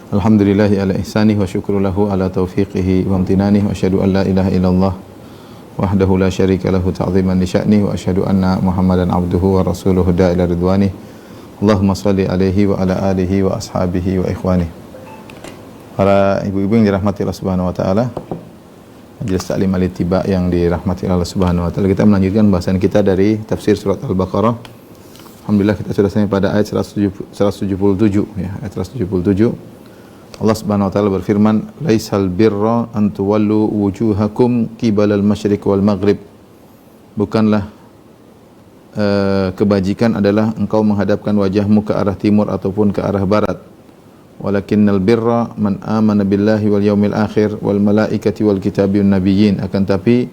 Alhamdulillahi ala ihsanih wa syukru lahu ala taufiqihi wa amtinanih wa asyhadu an la ilaha illallah wahdahu la syarika lahu ta'ziman li sya'nih wa asyhadu anna Muhammadan abduhu wa rasuluhu da'ila ridwanih. Allahumma shalli alaihi wa ala alihi wa ashabihi wa ikhwanih. Para ibu-ibu yang dirahmati Allah Subhanahu wa taala, majelis taklim al-ittiba yang dirahmati Allah Subhanahu wa taala, kita melanjutkan bahasan kita dari tafsir surat Al-Baqarah. Alhamdulillah kita sudah sampai pada ayat 177 ya, ayat 177. Allah Subhanahu wa taala berfirman, "Laisal birra an tuwallu wujuhakum qibalal masyriq wal maghrib." Bukanlah kebajikan adalah engkau menghadapkan wajahmu ke arah timur ataupun ke arah barat. Walakinnal birra man amana billahi wal yaumil akhir wal malaikati wal kitabi wan nabiyyin. Akan tapi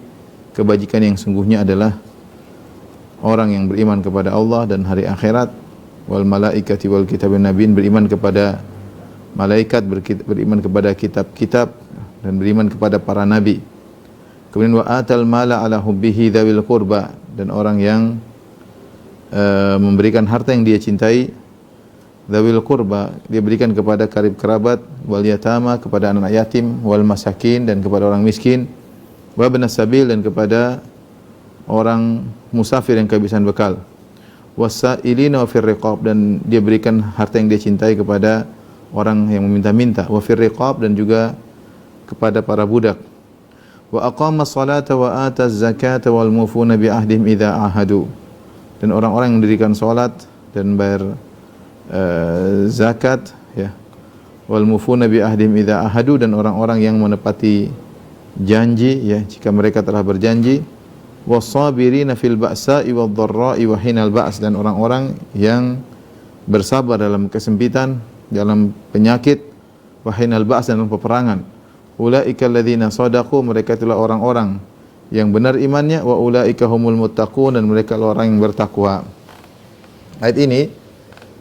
kebajikan yang sungguhnya adalah orang yang beriman kepada Allah dan hari akhirat, wal malaikati wal kitabi wan nabiyyin, beriman kepada malaikat, beriman kepada kitab-kitab dan beriman kepada para nabi. Kemudian wa atal mala ala hubbihi dzawil qurba, dan orang yang memberikan harta yang dia cintai, dzawil qurba, dia berikan kepada karib kerabat, wal yatama, kepada anak yatim, wal masakin, dan kepada orang miskin, wa ibnas sabil, dan kepada orang musafir yang kehabisan bekal, wasailina wa fir riqab, dan dia berikan harta yang dia cintai kepada orang yang meminta-minta, wa fir riqab, dan juga kepada para budak, wa aqama salata wa ata zakata wal mufuna bi ahdihim idza ahadu, dan orang-orang yang mendirikan salat dan bayar zakat ya, wal mufuna bi ahdihim idza ahadu, dan orang-orang yang menepati janji ya jika mereka telah berjanji, wasabirina fil ba'sa'i wad dharra'i wa hinal ba's, dan orang-orang yang bersabar dalam kesempitan, dalam penyakit, wa hinal ba's, dalam peperangan. Ulaika alladzina shadaqu, mereka itulah orang-orang yang benar imannya, wa ulaika humul muttaqun, dan mereka adalah orang yang bertakwa. Ayat ini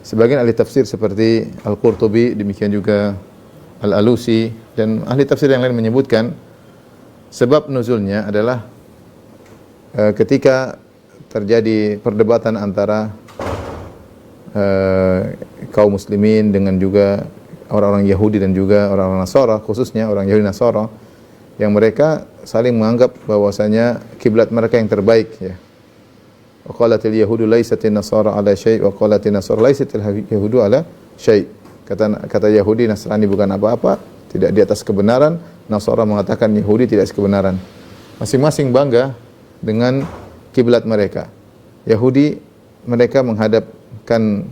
sebagian ahli tafsir seperti Al-Qurtubi, demikian juga Al-Alusi, dan ahli tafsir yang lain menyebutkan sebab nuzulnya adalah ketika terjadi perdebatan antara kaum muslimin dengan juga orang-orang Yahudi dan juga orang-orang Nasara, khususnya orang Yahudi Nasara, yang mereka saling menganggap bahwasanya kiblat mereka yang terbaik ya. Wa qalatil yahudu laisatin nasara ala syai' wa qalatin nasara laisatil yahudu ala syai'. Kata Yahudi Nasrani bukan apa-apa, tidak di atas kebenaran. Nasara mengatakan Yahudi tidak atas kebenaran. Masing-masing bangga dengan kiblat mereka. Yahudi mereka menghadapkan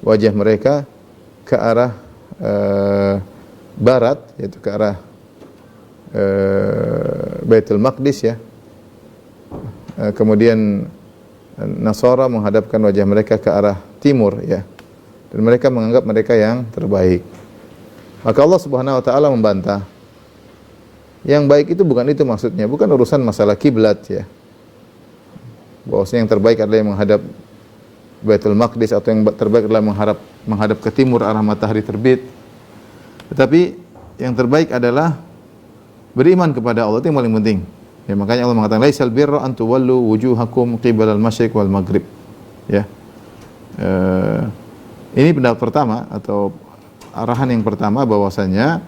wajah mereka ke arah barat, yaitu ke arah Baitul Maqdis ya. Kemudian Nasara menghadapkan wajah mereka ke arah timur ya. Dan mereka menganggap mereka yang terbaik. Maka Allah Subhanahu wa taala membantah. Yang baik itu bukan itu maksudnya, bukan urusan masalah kiblat ya. Bahwasanya yang terbaik adalah yang menghadap Baitul Maqdis, atau yang terbaik adalah menghadap ke timur arah matahari terbit. Tetapi yang terbaik adalah beriman kepada Allah, itu yang paling penting. Ya, makanya Allah mengatakan laisal birra an tuwallu wujuhakum qibalal masyriq wal maghrib. Ya. Ini pendapat pertama atau arahan yang pertama, bahwasanya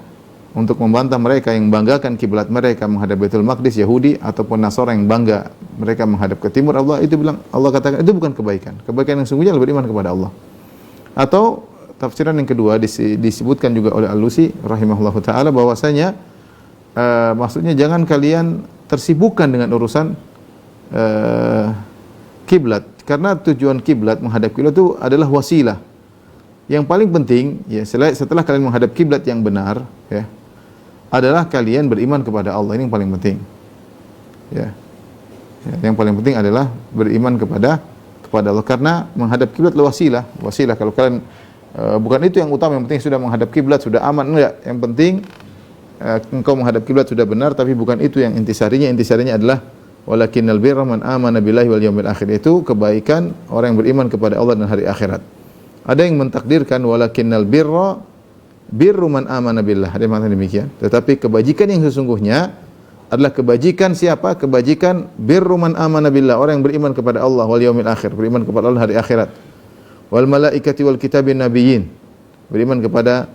untuk membantah mereka yang banggakan kiblat mereka menghadap Baitul Maqdis, Yahudi ataupun Nasara yang bangga mereka menghadap ke timur, Allah katakan itu bukan kebaikan. Kebaikan yang sungguhnya adalah beriman kepada Allah. Atau tafsiran yang kedua disebutkan juga oleh Al-Alusi rahimahullahu taala, bahwasanya maksudnya jangan kalian tersibukkan dengan urusan kiblat, karena tujuan kiblat, menghadap kiblat itu adalah wasilah. Yang paling penting ya, setelah kalian menghadap kiblat yang benar ya, adalah kalian beriman kepada Allah. Ini yang paling penting. Ya. Yang paling penting adalah beriman kepada Allah, karena menghadap kiblat adalah wasilah. Kalau kalian bukan itu yang utama, yang penting sudah menghadap kiblat sudah aman, enggak. Yang penting engkau menghadap kiblat sudah benar, tapi bukan itu yang intisarinya. Intisarinya adalah walakinnal birra man amana billahi wal yaumil akhir. Itu kebaikan orang yang beriman kepada Allah dan hari akhirat. Ada yang mentakdirkan walakinnal birra birru man amana billah. Ada yang mengatakan demikian. Tetapi kebajikan yang sesungguhnya adalah kebajikan siapa? Kebajikan birru man amana billah, orang yang beriman kepada Allah wal yaumil akhir, beriman kepada Allah hari akhirat. Wal malaikati wal kitabin nabiyyin, beriman kepada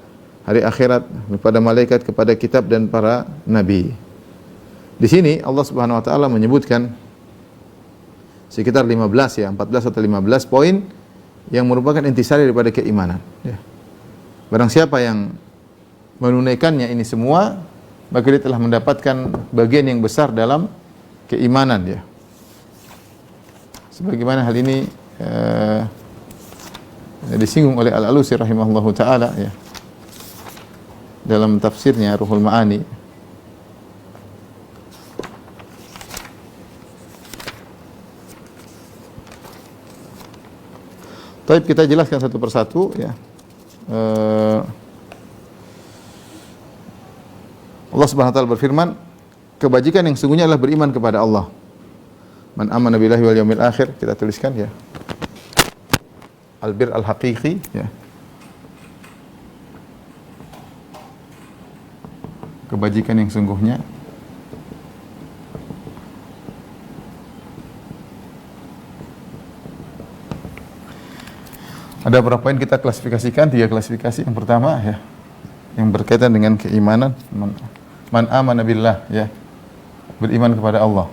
hari akhirat, kepada malaikat, kepada kitab dan para nabi. Di sini Allah Subhanahu wa taala menyebutkan sekitar 14 ya, 14 atau 15 poin yang merupakan intisari daripada keimanan ya. Barang siapa yang menunaikannya ini semua, maka dia telah mendapatkan bagian yang besar dalam keimanan ya. Sebagaimana hal ini disinggung oleh Al-Alusi rahimahullahu taala ya dalam tafsirnya Ruhul Ma'ani. Baik, kita jelaskan satu persatu ya. Allah Subhanahu wa taala berfirman, kebajikan yang sungguhnya adalah beriman kepada Allah. Man amana billahi wal yaumil akhir, kita tuliskan ya. Albir al-haqiqi ya. Kebajikan yang sungguhnya ada berapa poin kita klasifikasikan? 3 klasifikasi. Yang pertama ya, yang berkaitan dengan keimanan, man amana billah ya, beriman kepada Allah.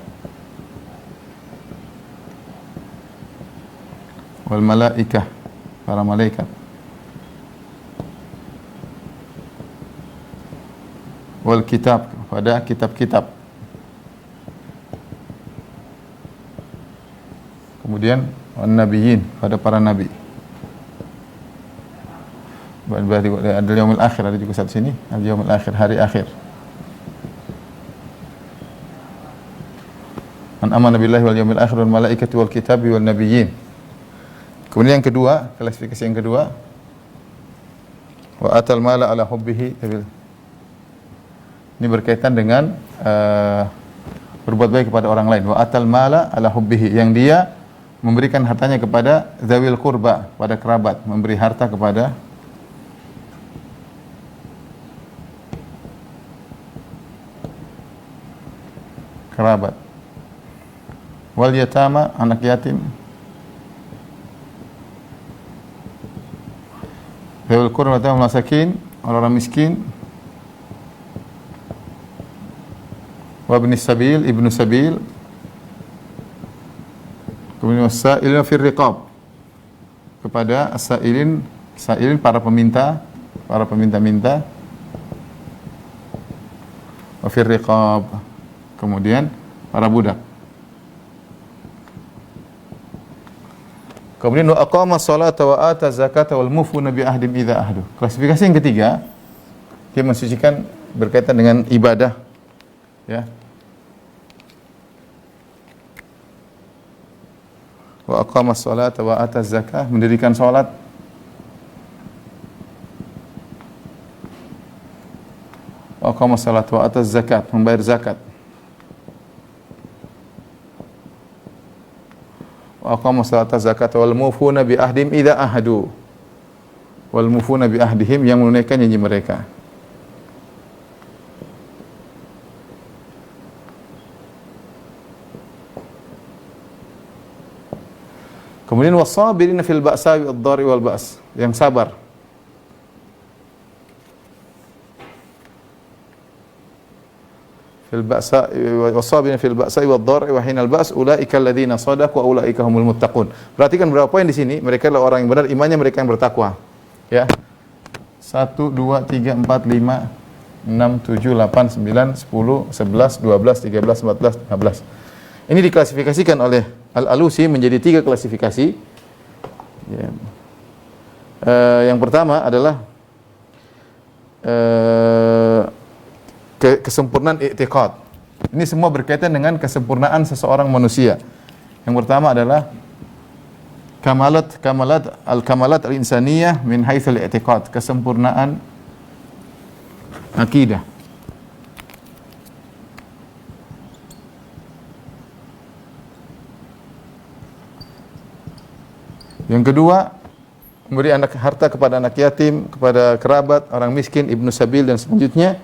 Wal malaikah, para malaikat. Wal kitab, pada kitab-kitab. Kemudian wan nabiyyin, pada para nabi. Berarti ada yaumil akhir, ada juga satu sini, ada yaumil akhir, hari akhir. Man amana billahi wal yaumil akhir wal malaikati wal kitabi wal nabiyyin. Kemudian yang kedua, klasifikasi yang kedua, wa atal mala ala hubbihi. Ini berkaitan dengan berbuat baik kepada orang lain. Wa atal mala ala hubbihi, yang dia memberikan hartanya kepada zawil qurba, pada kerabat, memberi harta kepada kerabat. Wal yatama, anak yatim. Zawil qurba wal masakin, orang miskin. Wa ibnis sabil, ibnu sabil. Kemudian wasailina fir riqab, kepada as-sailin, sailin para peminta, para peminta-minta. Wa fir riqab, kemudian para budak. Kemudian wa aqama sholata wa ata zakata wal mufuna bi ahdim idza ahdu. Klasifikasi yang ketiga, dia mensucikan berkaitan dengan ibadah ya. Wa aqama sholata wa ata zakah, mendirikan salat. Wa aqama sholata wa ata zakat, membayar zakat. Wa aqama sholata zakata wal mufuna bi ahdim idza ahadu. Wal mufuna bi ahdihim, yang menunaikan janji mereka. Kemudian wasabirina fil ba'sa'i wad-dharri wal ba's, yang sabar. Fil ba'sa'i wasabirina fil ba'sa'i wad-dharri wa hinal ba's ulaika alladziina shadaqu wa ulaika humul muttaqun. Perhatikan berapa poin di sini, mereka adalah orang yang benar imannya, mereka yang bertakwa. Ya. 1 2 3 4 5 6 7 8 9 10 11 12 13 14 15. Ini diklasifikasikan oleh Al-Alusi menjadi 3 klasifikasi. Ya. Yang pertama adalah kesempurnaan i'tiqad. Ini semua berkaitan dengan kesempurnaan seseorang manusia. Yang pertama adalah kamalat al-insaniyah min haitsul i'tiqad, kesempurnaan akidah. Yang kedua, memberi harta kepada anak yatim, kepada kerabat, orang miskin, ibnu sabil dan selanjutnya.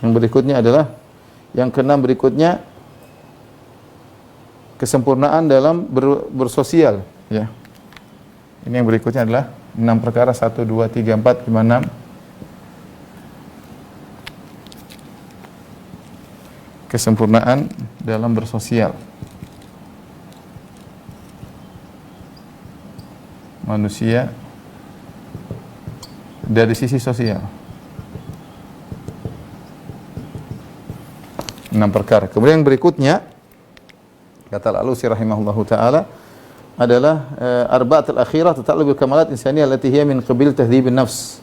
Yang berikutnya adalah Yang keenam berikutnya kesempurnaan dalam bersosial, ya. Ini yang berikutnya adalah 6 perkara, 1 2 3 4 5 6. Kesempurnaan dalam bersosial. Manusia dari sisi sosial. 6 perkara. Kemudian yang berikutnya kata Al-Alusi rahimahullahu taala adalah arba'atul akhirah tata'alluqu bil kamalat insaniyah allati hiya min qabil tahdhibin nafs.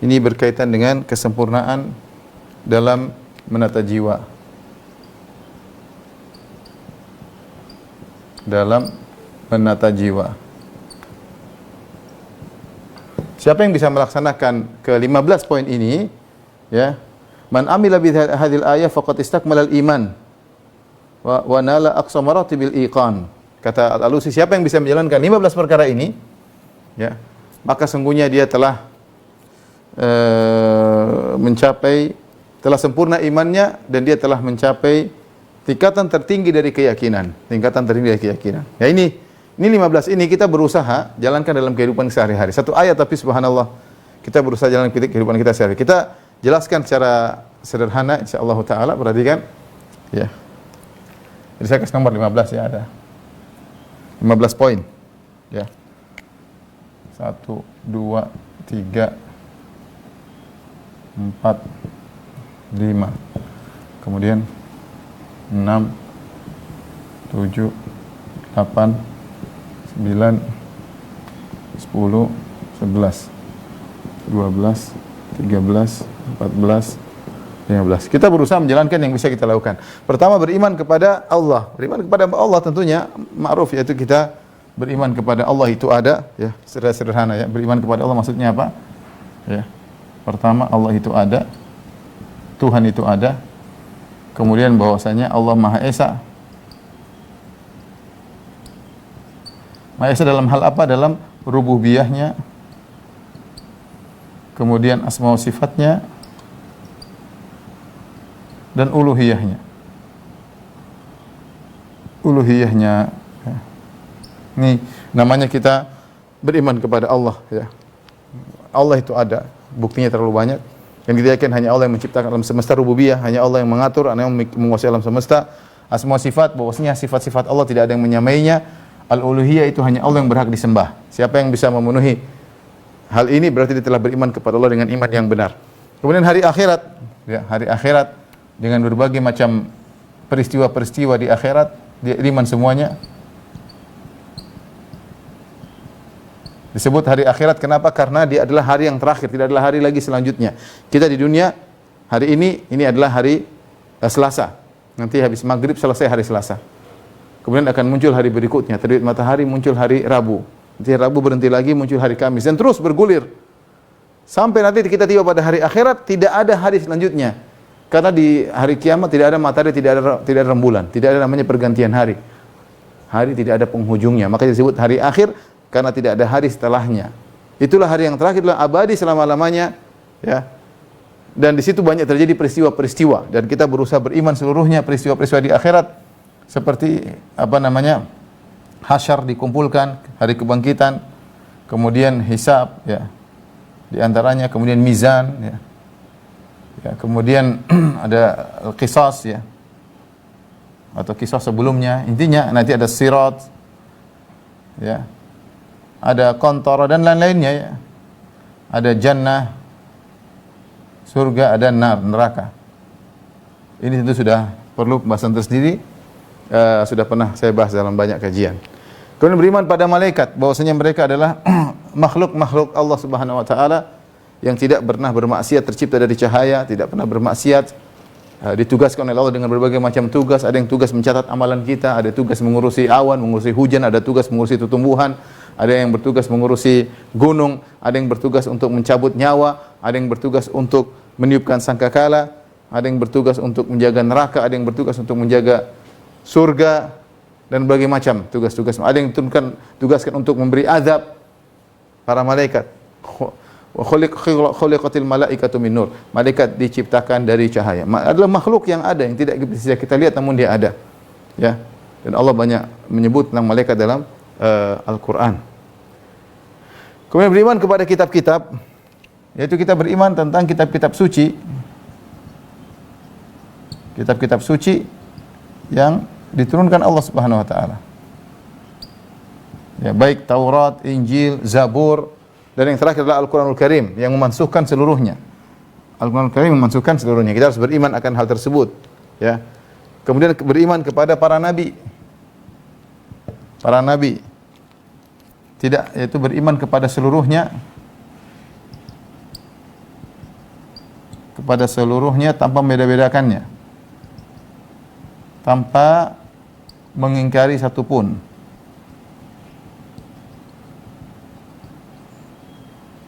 Ini berkaitan dengan kesempurnaan dalam menata jiwa. Dalam menata jiwa. Siapa yang bisa melaksanakan ke-15 poin ini, ya? Man amila bi hadhil ayah faqad istakmala al-iman wa nala aqsa maratibil iqan. Kata Al-Alusi, siapa yang bisa menjalankan 15 perkara ini, ya, maka sungguhnya dia telah telah sempurna imannya dan dia telah mencapai tingkatan tertinggi dari keyakinan, Ya, ini 15 ini kita berusaha jalankan dalam kehidupan sehari-hari. Satu ayat tapi subhanallah kita berusaha jalankan kehidupan kita sehari-hari. Kita jelaskan secara sederhana insyaallah taala, perhatikan, ya. Jadi saya kasih nomor 15, ya, ada 15 poin, ya. 1 2 3 4 5. Kemudian 6 7 8 9 10 11 12 13 14 15. Kita berusaha menjalankan yang bisa kita lakukan. Pertama, beriman kepada Allah. Beriman kepada Allah tentunya ma'ruf, yaitu kita beriman kepada Allah itu ada, ya, sederhana, ya. Beriman kepada Allah maksudnya apa? Ya. Pertama, Allah itu ada. Tuhan itu ada. Kemudian bahwasanya Allah Maha Esa. Maha Esa dalam hal apa? Dalam rububiyahnya. Kemudian asma wa sifatnya dan uluhiyahnya. Uluhiyahnya, ya. Ini namanya kita beriman kepada Allah, ya. Allah itu ada, buktinya terlalu banyak. Yang kita yakin hanya Allah yang menciptakan alam semesta, rububiyah, hanya Allah yang mengatur, hanya yang menguasai alam semesta. Asma sifat, bahwasanya sifat-sifat Allah tidak ada yang menyamainya. Al-uluhiyah itu hanya Allah yang berhak disembah. Siapa yang bisa memenuhi hal ini berarti dia telah beriman kepada Allah dengan iman yang benar. Kemudian hari akhirat, ya, hari akhirat dengan berbagai macam peristiwa-peristiwa di akhirat, dia iman semuanya. Disebut hari akhirat kenapa? Karena dia adalah hari yang terakhir, tidak adalah hari lagi selanjutnya. Kita di dunia hari ini adalah hari Selasa. Nanti habis maghrib selesai hari Selasa. Kemudian akan muncul hari berikutnya, terbit matahari muncul hari Rabu. Nanti Rabu berhenti lagi, muncul hari Kamis dan terus bergulir. Sampai nanti kita tiba pada hari akhirat, tidak ada hari selanjutnya. Karena di hari kiamat tidak ada matahari, tidak ada rembulan, tidak ada namanya pergantian hari. Hari tidak ada penghujungnya, maka disebut hari akhir karena tidak ada hari setelahnya. Itulah hari yang terakhir, adalah abadi selama-lamanya, ya. Dan di situ banyak terjadi peristiwa-peristiwa dan kita berusaha beriman seluruhnya peristiwa-peristiwa di akhirat seperti hasyar dikumpulkan, hari kebangkitan, kemudian hisab, ya. Di antaranya kemudian mizan, ya. Ya, kemudian ada qisas, ya, atau kisah sebelumnya. Intinya nanti ada sirat, ya, ada qantara dan lain-lainnya, ya. Ada jannah, surga, ada neraka. Ini tentu sudah perlu pembahasan tersendiri, sudah pernah saya bahas dalam banyak kajian. Kemudian beriman pada malaikat, bahwasanya mereka adalah makhluk-makhluk Allah Subhanahu wa taala yang tidak pernah bermaksiat, tercipta dari cahaya, tidak pernah bermaksiat, ditugaskan oleh Allah dengan berbagai macam tugas. Ada yang tugas mencatat amalan kita, ada tugas mengurusi awan, mengurusi hujan, ada tugas mengurusi tumbuhan, ada yang bertugas mengurusi gunung, ada yang bertugas untuk mencabut nyawa, ada yang bertugas untuk meniupkan sangkakala, ada yang bertugas untuk menjaga neraka, ada yang bertugas untuk menjaga surga, dan berbagai macam tugas-tugas. Ada yang tugaskan untuk memberi azab para malaikat. Wa khuliqatil malaikatu min nur. Malaikat diciptakan dari cahaya. Adalah makhluk yang ada yang tidak bisa kita lihat namun dia ada. Ya. Dan Allah banyak menyebut tentang malaikat dalam Al-Qur'an. Kemudian beriman kepada kitab-kitab, yaitu kita beriman tentang kitab-kitab suci. Kitab-kitab suci yang diturunkan Allah Subhanahu wa taala. Ya, baik Taurat, Injil, Zabur, dan yang terakhir adalah Al-Qur'anul Karim yang memansuhkan seluruhnya. Al-Qur'anul Karim memansuhkan seluruhnya. Kita harus beriman akan hal tersebut, ya. Kemudian beriman kepada para nabi. Para nabi. Tidak, yaitu beriman kepada seluruhnya. Kepada seluruhnya tanpa membeda-bedakannya. Tanpa mengingkari satupun.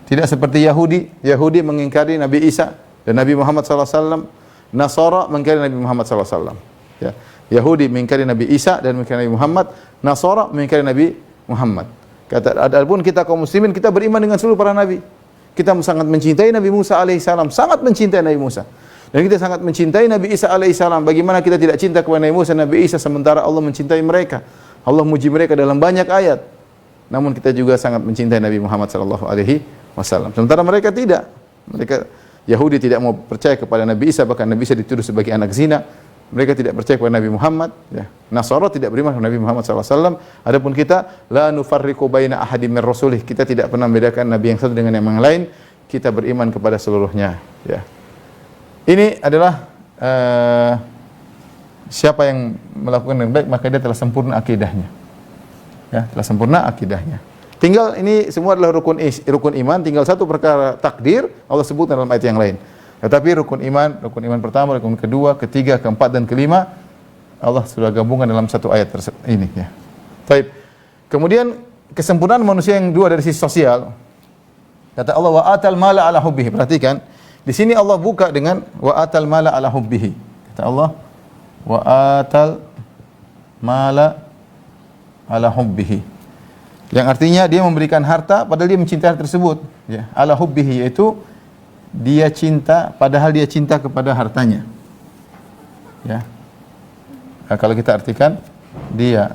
Tidak seperti Yahudi. Yahudi mengingkari Nabi Isa dan Nabi Muhammad SAW. Nasara mengingkari Nabi Muhammad SAW. Ya. Yahudi mengingkari Nabi Isa dan mengingkari Nabi Muhammad. Nasara mengingkari Nabi Muhammad. Kata, adapun kita kaum muslimin, kita beriman dengan seluruh para nabi. Kita sangat mencintai Nabi Musa alaihissalam, sangat mencintai Nabi Musa. Dan kita sangat mencintai Nabi Isa alaihissalam. Bagaimana kita tidak cinta kepada Nabi Musa dan Nabi Isa sementara Allah mencintai mereka. Allah muji mereka dalam banyak ayat. Namun kita juga sangat mencintai Nabi Muhammad sallallahu alaihi wasallam. Sementara mereka tidak. Mereka Yahudi tidak mau percaya kepada Nabi Isa, bahkan Nabi Isa dituduh sebagai anak zina. Mereka tidak percaya kepada Nabi Muhammad, ya. Nasara tidak beriman kepada Nabi Muhammad SAW. Adapun kita, la nufarriqu baina ahadin min rasulih. Kita tidak pernah membedakan Nabi yang satu dengan yang lain. Kita beriman kepada seluruhnya, ya. Ini adalah siapa yang melakukan yang baik, maka dia telah sempurna akidahnya. Ya, telah sempurna akidahnya. Tinggal ini semua adalah rukun iman, tinggal satu perkara takdir Allah sebut dalam ayat yang lain. Tetapi rukun iman pertama, rukun kedua, ketiga, keempat dan kelima Allah sudah gabungkan dalam satu ayat ini, ya. Baik. Kemudian kesempurnaan manusia yang dua dari sisi sosial. Kata Allah wa atal mala ala hubbihi. Perhatikan, di sini Allah buka dengan wa atal mala ala hubbihi. Kata Allah wa atal mala ala hubbihi. Yang artinya dia memberikan harta padahal dia mencintai harta tersebut, ya. Ala hubbihi yaitu dia cinta padahal dia cinta kepada hartanya. Ya. Nah, kalau kita artikan dia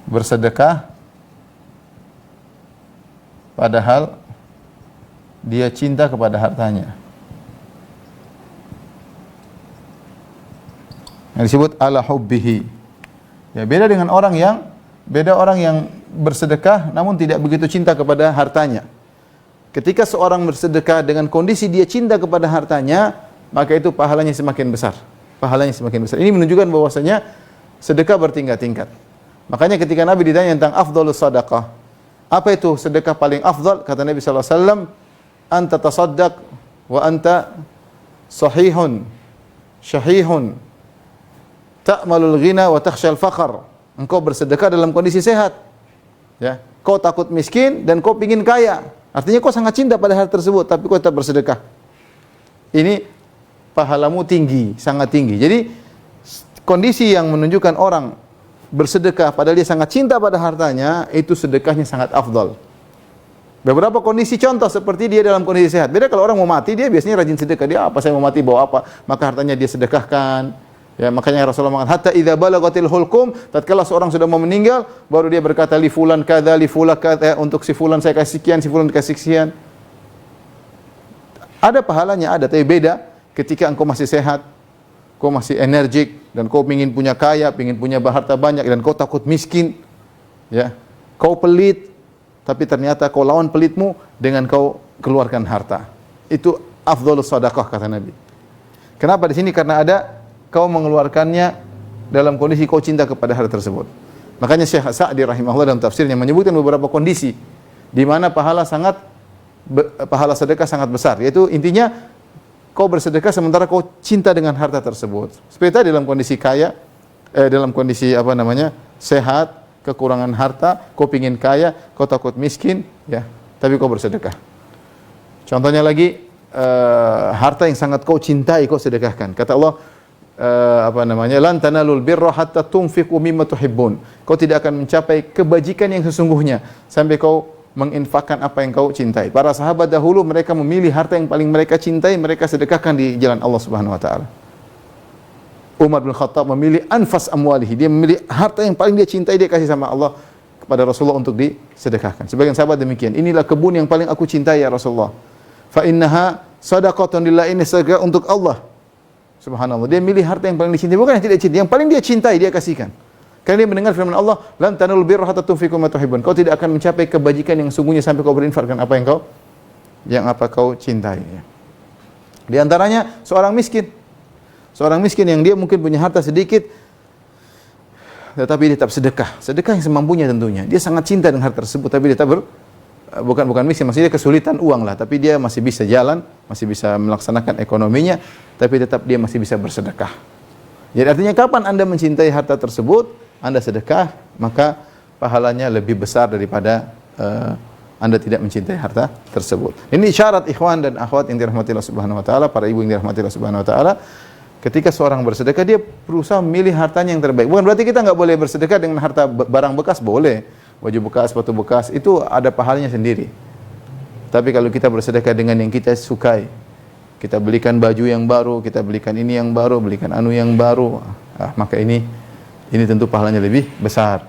bersedekah padahal dia cinta kepada hartanya. Yang disebut ala hubbihi. Ya, beda orang yang bersedekah namun tidak begitu cinta kepada hartanya. Ketika seorang bersedekah dengan kondisi dia cinta kepada hartanya, maka itu pahalanya semakin besar. Pahalanya semakin besar. Ini menunjukkan bahwasanya sedekah bertingkat-tingkat. Makanya ketika Nabi ditanya tentang afdhalus sadaqah, apa itu sedekah paling afdal? Kata Nabi sallallahu alaihi wasallam, anta tasaddaq wa anta sahihun syahihun ta'malul ghina wa takhshal faqr. Engkau bersedekah dalam kondisi sehat. Ya, kau takut miskin dan kau ingin kaya. Artinya kau sangat cinta pada hal tersebut, tapi kau tetap bersedekah. Ini pahalamu tinggi, sangat tinggi. Jadi kondisi yang menunjukkan orang bersedekah padahal dia sangat cinta pada hartanya, itu sedekahnya sangat afdal. Beberapa kondisi contoh seperti dia dalam kondisi sehat. Beda kalau orang mau mati, dia biasanya rajin sedekah. Dia apa, saya mau mati bawa apa, maka hartanya dia sedekahkan. Ya, makanya Rasulullah mengatakan hatta idza balagatil hulqum, tatkala seorang sudah mau meninggal baru dia berkata li fulan kadza li fulan kadza, untuk si fulan saya kasih sekian, si fulan dikasih sekian. Ada pahalanya, ada, tapi beda ketika engkau masih sehat, kau masih energik dan kau ingin punya kaya, ingin punya harta banyak dan kau takut miskin. Ya. Kau pelit tapi ternyata kau lawan pelitmu dengan kau keluarkan harta. Itu afdhalus shadaqah kata Nabi. Kenapa di sini? Karena ada kau mengeluarkannya dalam kondisi kau cinta kepada hal tersebut. Makanya Syekh Sa'di rahimahullah dalam tafsirnya menyebutkan beberapa kondisi di mana pahala sedekah sangat besar, yaitu intinya kau bersedekah sementara kau cinta dengan harta tersebut. Seperti tadi dalam kondisi kaya, dalam kondisi sehat, kekurangan harta, kau pingin kaya, kau takut miskin, ya, tapi kau bersedekah. Contohnya lagi harta yang sangat kau cintai kau sedekahkan. Kata Allah lan tanalul birra hatta tunfiqu mimma tuhibbun. Kau tidak akan mencapai kebajikan yang sesungguhnya sampai kau menginfakkan apa yang kau cintai. Para sahabat dahulu mereka memilih harta yang paling mereka cintai, mereka sedekahkan di jalan Allah Subhanahu wa taala. Umar bin Khattab memilih anfas amwalihi, dia memilih harta yang paling dia cintai, dia kasih sama Allah kepada Rasulullah untuk disedekahkan. Sebagian sahabat demikian, inilah kebun yang paling aku cintai ya Rasulullah. Fa innaha shadaqatun lillah, ini sedekah untuk Allah. Subhanallah, dia milih harta yang paling dicintai, bukan yang tidak cintai, yang paling dia cintai dia kasihkan. Karena dia mendengar firman Allah, lan tanalul birra hatta tunfiqu ma tuhibbun. Kau tidak akan mencapai kebajikan yang sungguhnya sampai kau berinfakkan apa yang kau cintai. Di antaranya seorang miskin. Seorang miskin yang dia mungkin punya harta sedikit, tetapi dia tetap sedekah. Sedekah yang semampunya tentunya. Dia sangat cinta dengan harta tersebut, tapi dia tetap bukan miskin, maksudnya kesulitan uang lah, tapi dia masih bisa jalan, masih bisa melaksanakan ekonominya, tapi tetap dia masih bisa bersedekah. Jadi artinya kapan Anda mencintai harta tersebut, Anda sedekah, maka pahalanya lebih besar daripada Anda tidak mencintai harta tersebut. Ini syarat ikhwan dan akhwat yang dirahmati Allah Subhanahu wa taala, para ibu yang dirahmati Allah Subhanahu wa taala. Ketika seorang bersedekah, dia berusaha memilih hartanya yang terbaik. Bukan berarti kita nggak boleh bersedekah dengan harta barang bekas, boleh. Baju bekas, sepatu bekas, itu ada pahalanya sendiri. Tapi kalau kita bersedekah dengan yang kita sukai, kita belikan baju yang baru, kita belikan ini yang baru, belikan anu yang baru, maka ini tentu pahalanya lebih besar.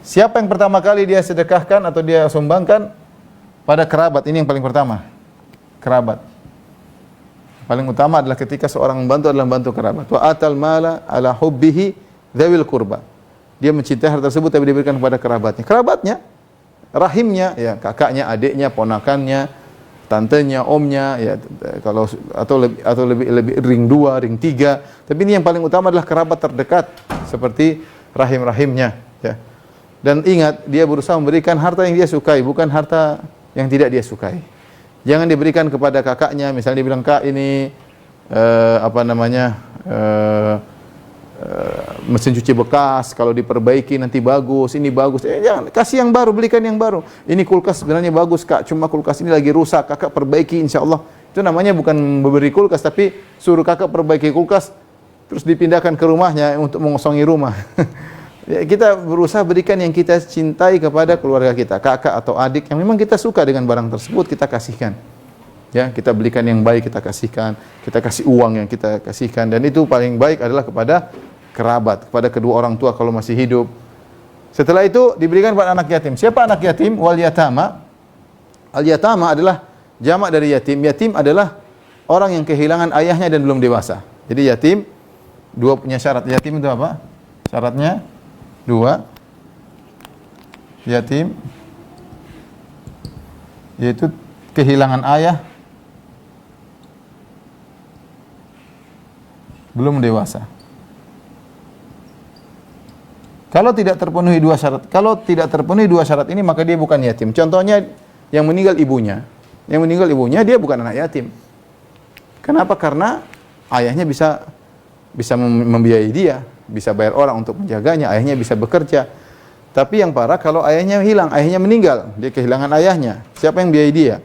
Siapa yang pertama kali dia sedekahkan atau dia sumbangkan? Pada kerabat, ini yang paling pertama. Kerabat. Paling utama adalah ketika seorang membantu adalah membantu kerabat. Wa atal mala ala hubbihi dzawil qurba. Dia mencintai harta tersebut tapi diberikan kepada kerabatnya. Kerabatnya, rahimnya, ya kakaknya, adiknya, ponakannya, tantenya, omnya, ya kalau atau lebih ring 2, ring 3. Tapi ini yang paling utama adalah kerabat terdekat seperti rahim-rahimnya, ya. Dan ingat, dia berusaha memberikan harta yang dia sukai, bukan harta yang tidak dia sukai. Jangan diberikan kepada kakaknya, misalnya dia bilang, "Kak, ini mesin cuci bekas, kalau diperbaiki nanti bagus, ini bagus." Jangan, kasih yang baru, belikan yang baru. Ini kulkas sebenarnya bagus, Kak, cuma kulkas ini lagi rusak, Kakak perbaiki insyaallah. Itu namanya bukan memberi kulkas, tapi suruh Kakak perbaiki kulkas terus dipindahkan ke rumahnya untuk mengosongi rumah. Ya, kita berusaha berikan yang kita cintai kepada keluarga kita, kakak atau adik yang memang kita suka dengan barang tersebut, kita kasihkan. Ya, kita belikan yang baik, kita kasihkan, kita kasih uang yang kita kasihkan, dan itu paling baik adalah kepada kerabat, kepada kedua orang tua kalau masih hidup. Setelah itu diberikan kepada anak yatim. Siapa anak yatim? Wal yatama. Al yatama adalah jamak dari yatim. Yatim adalah orang yang kehilangan ayahnya dan belum dewasa. Jadi yatim dua punya syarat. Yatim itu apa? Syaratnya dua, yatim yaitu kehilangan ayah belum dewasa. Kalau tidak terpenuhi dua syarat ini, maka dia bukan yatim. Contohnya yang meninggal ibunya. Yang meninggal ibunya dia bukan anak yatim. Kenapa? Karena ayahnya bisa membiayai dia, bisa bayar orang untuk menjaganya, ayahnya bisa bekerja. Tapi yang parah kalau ayahnya hilang, ayahnya meninggal, dia kehilangan ayahnya. Siapa yang biayai dia?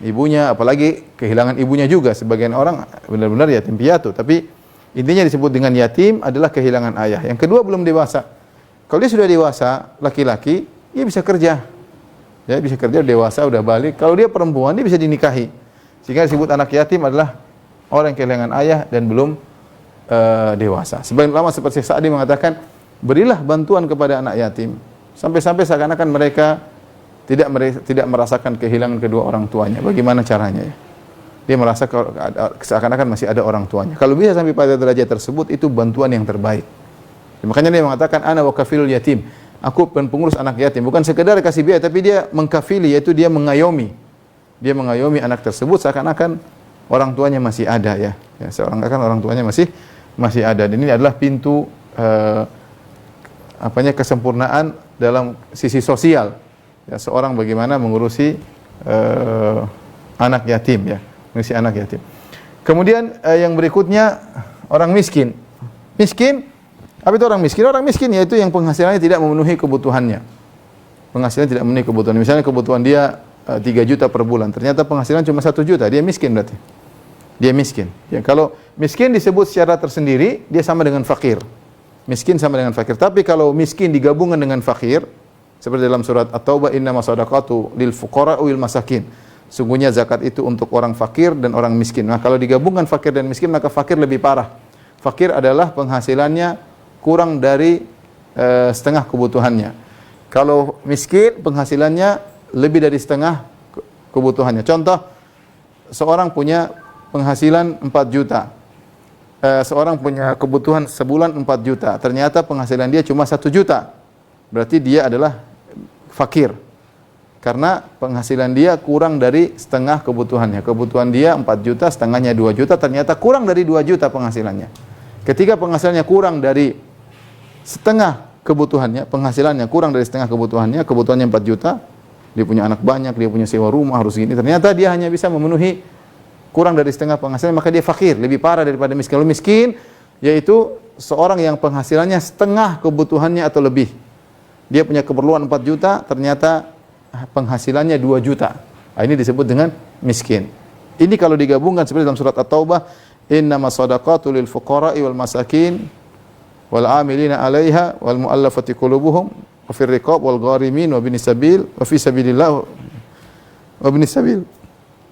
Ibunya, apalagi kehilangan ibunya juga. Sebagian orang benar-benar yatim piatu, tapi intinya disebut dengan yatim adalah kehilangan ayah. Yang kedua, belum dewasa. Kalau dia sudah dewasa, laki-laki, dia bisa kerja. Ya, bisa kerja, dewasa, udah balik. Kalau dia perempuan, dia bisa dinikahi. Sehingga disebut anak yatim adalah orang yang kehilangan ayah dan belum dewasa. Sebagian ulama seperti Sa'di mengatakan, berilah bantuan kepada anak yatim sampai-sampai seakan-akan mereka tidak merasakan kehilangan kedua orang tuanya. Bagaimana caranya ya? Dia merasa seakan-akan masih ada orang tuanya. Kalau bisa sampai pada derajat tersebut, itu bantuan yang terbaik. Makanya dia mengatakan, ana wa kafilul yatim. Aku pengurus anak yatim, bukan sekedar kasih biaya, tapi dia mengkafili, yaitu dia mengayomi. Dia mengayomi anak tersebut seakan-akan orang tuanya masih ada ya. Seakan-akan orang tuanya masih ada. Dan ini adalah pintu kesempurnaan dalam sisi sosial. Ya, seorang bagaimana mengurusi anak yatim ya, mengurusi anak yatim. Kemudian yang berikutnya orang miskin. Miskin, apa itu orang miskin? Orang miskin yaitu yang penghasilannya tidak memenuhi kebutuhannya. Penghasilan tidak memenuhi kebutuhan. Misalnya kebutuhan dia 3 juta per bulan. Ternyata penghasilan cuma 1 juta. Dia miskin berarti. Dia miskin. Ya, kalau miskin disebut secara tersendiri, dia sama dengan fakir. Miskin sama dengan fakir. Tapi kalau miskin digabungkan dengan fakir, Seperti dalam surat At-Taubah, innamas shadaqatu lil fuqara wal masakin. Sungguhnya zakat itu untuk orang fakir dan orang miskin. Nah, kalau digabungkan fakir dan miskin, maka fakir lebih parah. Fakir adalah penghasilannya kurang dari setengah kebutuhannya. Kalau miskin, penghasilannya lebih dari setengah kebutuhannya. Contoh, seorang punya penghasilan 4 juta. Seorang punya kebutuhan sebulan 4 juta. Ternyata penghasilan dia cuma 1 juta. Berarti dia adalah fakir. Karena penghasilan dia kurang dari setengah kebutuhannya. Kebutuhan dia 4 juta, setengahnya 2 juta, ternyata kurang dari 2 juta penghasilannya. Ketika penghasilannya kurang dari setengah kebutuhannya, penghasilannya kurang dari setengah kebutuhannya, kebutuhannya 4 juta, dia punya anak banyak, dia punya sewa rumah, harus gini. Ternyata dia hanya bisa memenuhi kurang dari setengah penghasilan, maka dia fakir, lebih parah daripada miskin. Kalau miskin, yaitu seorang yang penghasilannya setengah kebutuhannya atau lebih. Dia punya keperluan 4 juta, ternyata penghasilannya 2 juta. Nah, ini disebut dengan miskin. Ini kalau digabungkan seperti dalam surat At-Taubah, innamas shadaqatu lil fuqara'i wal masakin wal 'amilina 'alaiha wal mu'allafati qulubuhum wa fir riqab wal gharimin wa binis sabil wa fi sabilillah wa binis sabil.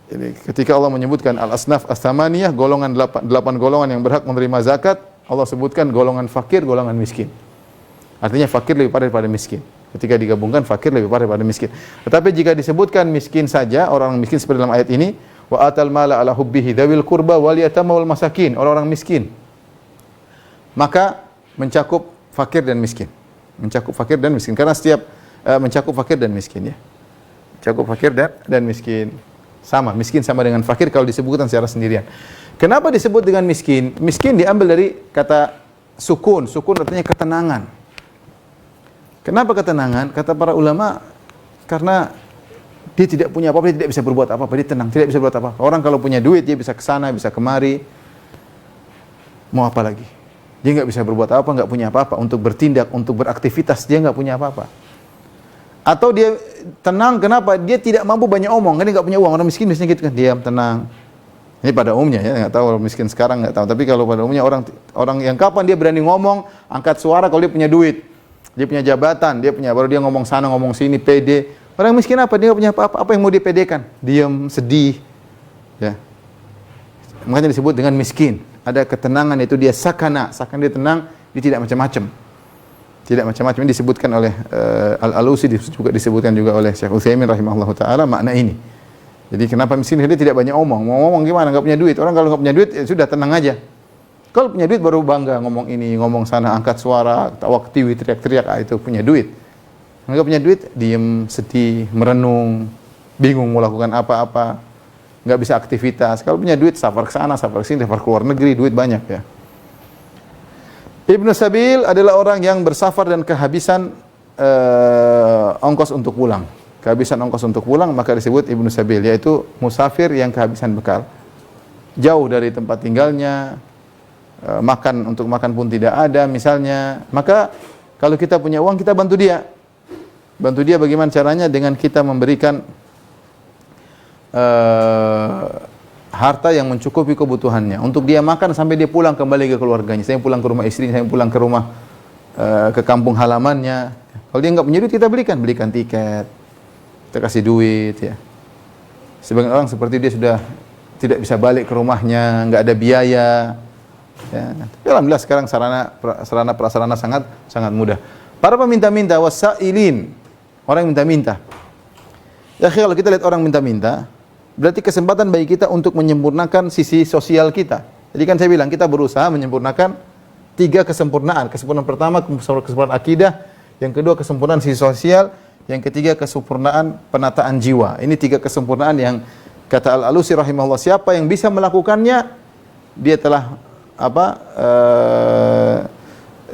Ini ketika Allah menyebutkan al-asnaf as-samaniyah, golongan 8 golongan yang berhak menerima zakat, Allah sebutkan golongan fakir, golongan miskin. Artinya fakir lebih parah daripada miskin. Ketika digabungkan fakir lebih parah daripada miskin. Tetapi jika disebutkan miskin saja, orang miskin seperti dalam ayat ini, wa atal mala ala hubbihi dzawil qurba wal yatama wal masakin, orang-orang miskin. Maka mencakup fakir dan miskin. Mencakup fakir dan miskin karena setiap mencakup fakir dan miskin ya. Mencakup fakir dan miskin. Sama, miskin sama dengan fakir kalau disebutkan secara sendirian. Kenapa disebut dengan miskin? Miskin diambil dari kata sukun. Sukun artinya ketenangan. Kenapa ketenangan? Kata para ulama, karena dia tidak punya apa-apa, dia tidak bisa berbuat apa-apa, dia tenang, tidak bisa berbuat apa-apa. Orang kalau punya duit, dia bisa ke sana, bisa kemari. Mau apa lagi? Dia nggak bisa berbuat apa, nggak punya apa-apa. Untuk bertindak, untuk beraktivitas, dia nggak punya apa-apa. Atau dia tenang, kenapa? Dia tidak mampu banyak omong, kan dia nggak punya uang. Orang miskin biasanya gitu kan, diam, tenang. Ini pada umumnya ya, nggak tahu orang miskin sekarang nggak tahu. Tapi kalau pada umumnya orang yang kapan dia berani ngomong, angkat suara kalau dia punya duit. Dia punya jabatan, dia punya, baru dia ngomong sana, ngomong sini, pede. Orang miskin apa? Dia nggak punya apa-apa. Apa yang mau dipedekan? Diam, sedih. Ya. Makanya disebut dengan miskin. Ada ketenangan, itu dia sakana. Sakana dia tenang, dia tidak macam-macam. Tidak macam-macam. Ini disebutkan oleh Al-Alusi, juga disebutkan juga oleh Syekh Utsaimin rahimahullahu taala makna ini. Jadi kenapa miskin? Dia tidak banyak omong. Mau ngomong gimana? Nggak punya duit. Orang kalau nggak punya duit, ya sudah tenang aja. Kalau punya duit baru bangga ngomong ini, ngomong sana, angkat suara, tawa ketiwi, teriak-teriak, itu punya duit. Enggak punya duit, diem, sedih, merenung, bingung mau lakukan apa-apa, nggak bisa aktivitas. Kalau punya duit, safar ke sana, safar ke sini, safar ke luar negeri, duit banyak ya. Ibnu Sabil adalah orang yang bersafar dan kehabisan ongkos untuk pulang. Kehabisan ongkos untuk pulang, maka disebut Ibnu Sabil, yaitu musafir yang kehabisan bekal. Jauh dari tempat tinggalnya, untuk makan pun tidak ada misalnya, maka kalau kita punya uang kita bantu dia. Bantu dia bagaimana caranya? Dengan kita memberikan harta yang mencukupi kebutuhannya untuk dia makan sampai dia pulang kembali ke keluarganya. Saya pulang ke rumah istrinya, saya pulang ke rumah ke kampung halamannya. Kalau dia nggak punya duit, kita belikan tiket, kita kasih duit ya. Sebagian orang seperti dia sudah tidak bisa balik ke rumahnya, nggak ada biaya. Ya, tapi alhamdulillah sekarang sarana prasarana sangat mudah. Para peminta-minta, wasailin, orang yang minta-minta. Ya, kalau kita lihat orang minta-minta, berarti kesempatan bagi kita untuk menyempurnakan sisi sosial kita. Jadi kan saya bilang kita berusaha menyempurnakan 3 kesempurnaan. Kesempurnaan pertama kesempurnaan akidah, yang kedua kesempurnaan sisi sosial, yang ketiga kesempurnaan penataan jiwa. Ini 3 kesempurnaan yang kata Al-Alusi rahimahullah, siapa yang bisa melakukannya, dia telah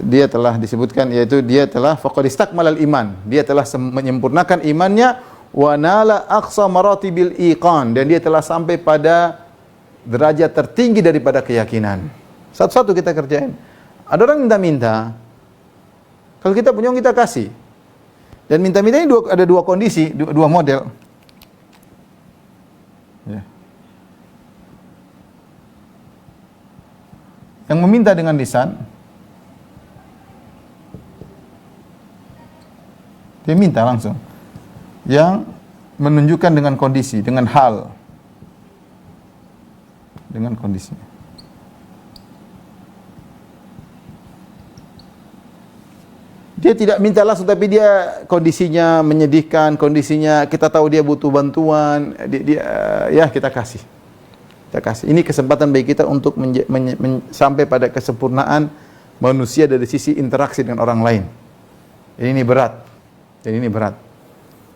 dia telah disebutkan, yaitu dia telah faqad istakmalal iman, dia telah menyempurnakan imannya, wa nala aqsa maratibil iqan, dan dia telah sampai pada derajat tertinggi daripada keyakinan. Satu-satu kita kerjain. Ada orang minta-minta, kalau kita punya kita kasih. Dan minta-minta ini ada 2 kondisi, 2 model. Ya. Yang meminta dengan lisan, Dia minta langsung. Yang menunjukkan dengan kondisi, dengan hal. Dengan kondisi. Dia tidak minta langsung, tapi dia kondisinya menyedihkan, kondisinya kita tahu dia butuh bantuan, ya kita kasih. Kita kasih. Ini kesempatan bagi kita untuk sampai pada kesempurnaan manusia dari sisi interaksi dengan orang lain. Ini berat. Jadi ini berat.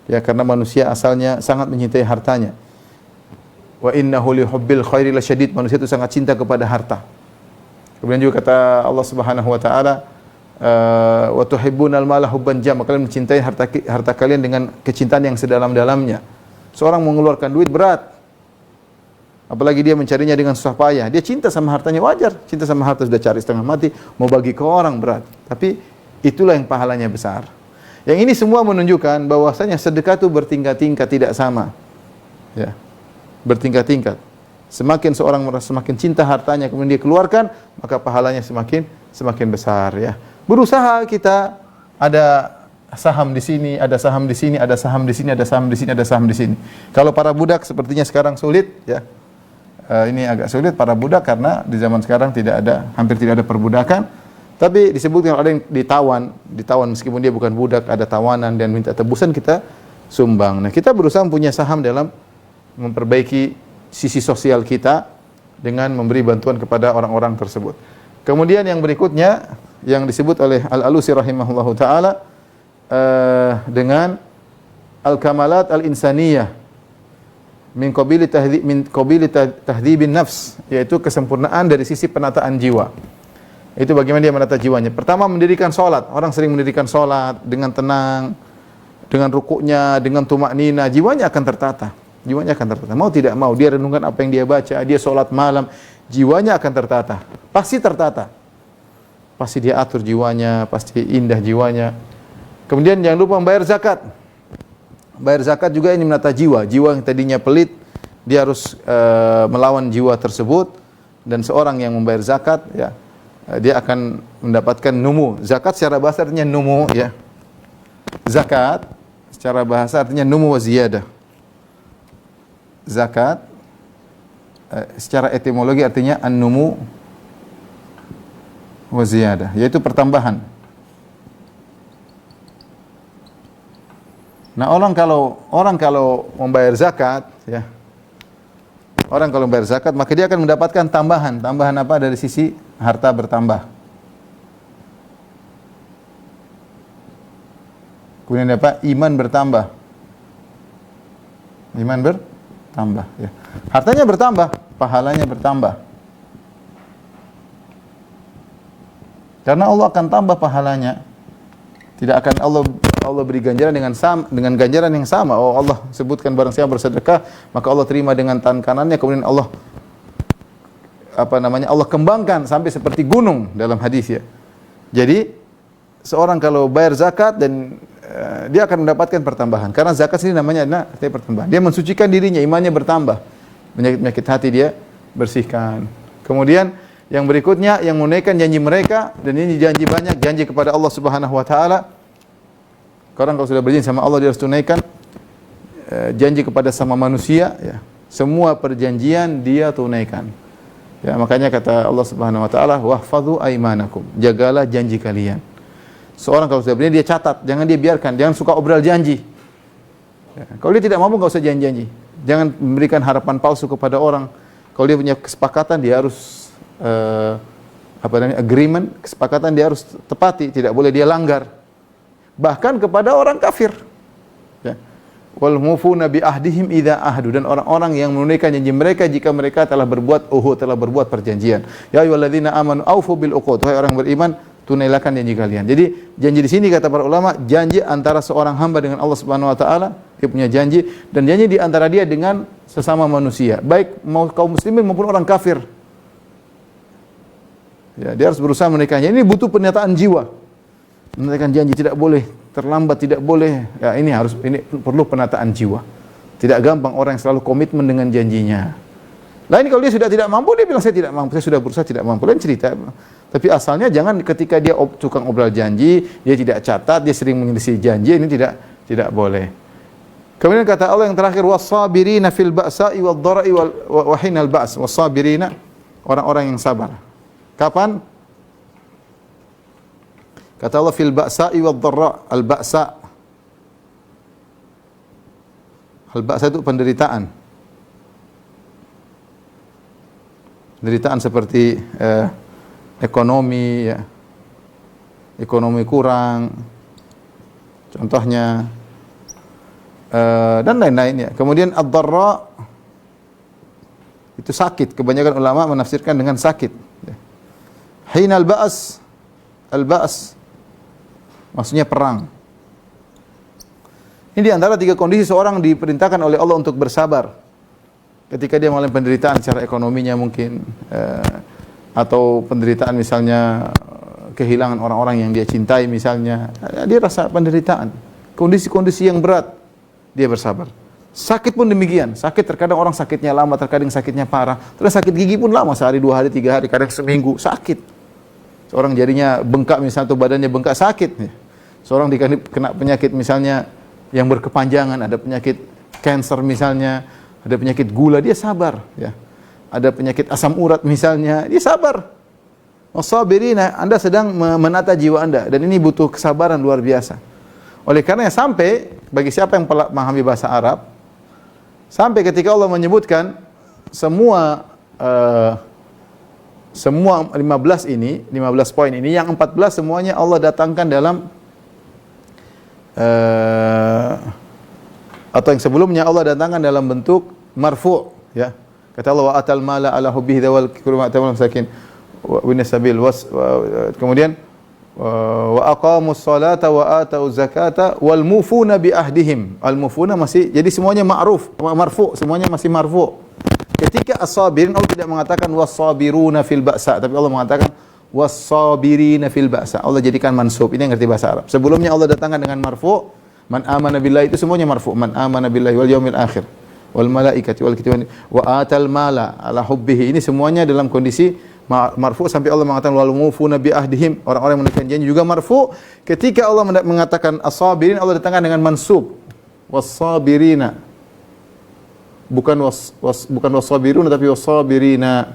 Ya, karena manusia asalnya sangat mencintai hartanya. Wa innahu li hubbil khairi lasyadid. Manusia itu sangat cinta kepada harta. Kemudian juga kata Allah Subhanahu wa taala, wa tuhibbunal mala hubban jamma, kalian mencintai harta kalian dengan kecintaan yang sedalam-dalamnya. Seorang mengeluarkan duit berat, apalagi dia mencarinya dengan susah payah. Dia cinta sama hartanya, wajar. Cinta sama harta sudah cari setengah mati, mau bagi ke orang berat. Tapi itulah yang pahalanya besar. Yang ini semua menunjukkan bahwasanya sedekah itu bertingkat-tingkat, tidak sama. Ya. Bertingkat-tingkat. Semakin seorang merasa semakin cinta hartanya kemudian dia keluarkan, maka pahalanya semakin besar, ya. Berusaha kita ada saham di sini, ada saham di sini, ada saham di sini, ada saham di sini, ada saham di sini. Kalau para budak sepertinya sekarang sulit, ya. Ini agak sulit para budak karena di zaman sekarang hampir tidak ada perbudakan. Tapi disebutkan ada yang ditawan meskipun dia bukan budak, ada tawanan dan minta tebusan, kita sumbang. Nah, kita berusaha punya saham dalam memperbaiki sisi sosial kita dengan memberi bantuan kepada orang-orang tersebut. Kemudian yang berikutnya yang disebut oleh Al-Alusi rahimahullahu taala dengan al-kamalat al-insaniyah min qabili tahdhibin nafs, yaitu kesempurnaan dari sisi penataan jiwa. Itu bagaimana dia menata jiwanya. Pertama, mendirikan salat. Orang sering mendirikan salat dengan tenang, dengan rukuknya, dengan tumaknina, jiwanya akan tertata. Jiwanya akan tertata. Mau tidak mau dia renungkan apa yang dia baca, dia salat malam, jiwanya akan tertata. Pasti tertata. Pasti dia atur jiwanya, pasti indah jiwanya. Kemudian jangan lupa membayar zakat. Bayar zakat juga ini menata jiwa. Jiwa yang tadinya pelit, dia harus melawan jiwa tersebut. Dan seorang yang membayar zakat, ya, dia akan mendapatkan numu. Zakat secara bahasa artinya numu, ya. Zakat secara bahasa artinya numu wa ziyadah. Zakat secara etimologi artinya an-numu wa ziyadah, yaitu pertambahan. Nah, orang kalau membayar zakat, ya. Orang kalau membayar zakat, maka dia akan mendapatkan tambahan. Tambahan apa? Dari sisi harta bertambah. Kemudian apa? Iman bertambah. Iman bertambah, ya. Hartanya bertambah, pahalanya bertambah. Karena Allah akan tambah pahalanya. Tidak akan Allah beri ganjaran dengan ganjaran yang sama. Oh, Allah sebutkan barang siapa bersedekah, maka Allah terima dengan tangan kanannya, kemudian Allah Allah kembangkan sampai seperti gunung dalam hadis, ya. Jadi seorang kalau bayar zakat dan dia akan mendapatkan pertambahan. Karena zakat sendiri namanya pertambahan. Dia mensucikan dirinya, imannya bertambah. Penyakit-penyakit hati dia bersihkan. Kemudian yang berikutnya yang menunaikan janji mereka, dan ini janji banyak, janji kepada Allah Subhanahu wa taala. Orang kalau sudah berjanji sama Allah, dia harus tunaikan janji kepada sama manusia, ya. Semua perjanjian dia tunaikan. Ya, makanya kata Allah Subhanahu wa taala, "Wahfadzu aimanakum." Jagalah janji kalian. Seorang kalau sudah berjanji, dia catat, jangan dia biarkan, jangan suka obral janji. Ya, kalau dia tidak mampu, enggak usah janji-janji. Jangan memberikan harapan palsu kepada orang. Kalau dia punya kesepakatan, dia harus agreement, kesepakatan dia harus tepati, tidak boleh dia langgar. Bahkan kepada orang kafir. Ya. Wal mufuna bi ahdihim idza ahdu, dan orang-orang yang menunaikan janji mereka jika mereka telah berbuat perjanjian. Ya ayyuhalladzina amanu aufu bil uqud. Wahai orang beriman, tunaikan janji kalian. Jadi janji di sini kata para ulama, janji antara seorang hamba dengan Allah Subhanahu wa taala, dia punya janji, dan janji di antara dia dengan sesama manusia, baik mau kaum muslimin maupun orang kafir. Ya, dia harus berusaha menunaikannya. Ini butuh pernyataan jiwa. Menunaikan janji tidak boleh terlambat, tidak boleh. Ya, ini perlu penataan jiwa. Tidak gampang orang yang selalu komitmen dengan janjinya. Lain kalau dia sudah tidak mampu, dia bilang saya tidak mampu, saya sudah berusaha tidak mampu. Lain cerita. Tapi asalnya jangan ketika dia tukang obral janji, dia tidak catat, dia sering menyelisih janji, ini tidak boleh. Kemudian kata Allah yang terakhir, was-sabirina fil ba'sa'i wad-dhara'i wa hinal ba's. Was-sabirina, orang-orang yang sabar. Kapan? Kata Allah fil ba'sa'i wad-dharra', al-ba'sa'. Al-ba'sa itu penderitaan. Penderitaan seperti ekonomi, ya. Ekonomi kurang, contohnya, dan lain-lain, ya. Kemudian ad-dharra itu sakit. Kebanyakan ulama menafsirkan dengan sakit. Hinal ba's, al-ba's maksudnya perang. Ini di antara 3 kondisi seorang diperintahkan oleh Allah untuk bersabar. Ketika dia mengalami penderitaan secara ekonominya mungkin, atau penderitaan misalnya kehilangan orang-orang yang dia cintai misalnya, dia rasa penderitaan, kondisi-kondisi yang berat, dia bersabar. Sakit pun demikian, sakit terkadang orang sakitnya lama, terkadang sakitnya parah, terus sakit gigi pun lama, sehari, 2 hari, 3 hari, kadang seminggu, sakit. Seorang jarinya bengkak misalnya, atau badannya bengkak, sakit. Seorang kena penyakit misalnya yang berkepanjangan, ada penyakit kanker misalnya, ada penyakit gula, dia sabar, ya. Ada penyakit asam urat misalnya, dia sabar. Wasabirina, Anda sedang menata jiwa Anda, dan ini butuh kesabaran luar biasa. Oleh karena sampai bagi siapa yang memahami bahasa Arab, sampai ketika Allah menyebutkan semua 15 poin ini, yang 14 semuanya Allah datangkan dalam atau yang sebelumnya Allah datangkan dalam bentuk marfu', ya. Kata Allah, wa atal mala ala hubbihi dzawal qurba wal masakin wa nasabil kemudian wa aqamus salata wa atau zakata wal mufuna bi ahdihim. Al mufuna masih, jadi semuanya marfu', semuanya masih marfu'. Ketika as-sabirin, Allah tidak mengatakan was-sabiruna fil ba'sa, tapi Allah mengatakan was-sabirina fil ba'sa. Allah jadikan mansub. Ini yang ngerti bahasa Arab. Sebelumnya Allah datangkan dengan marfu', man amana billahi, itu semuanya marfu'. Man amana billahi wal yaumil akhir wal malaikati wal kitabi wa atal mala ala hubbihi. Ini semuanya dalam kondisi marfu' sampai Allah mengatakan wal mufuna bi ahdihim, orang-orang yang menunaikan janji, juga marfu'. Ketika Allah mengatakan as-sabirin, Allah datangkan dengan mansub. Was-sabirina. Bukan was-sabiruna, tapi was-sabirina.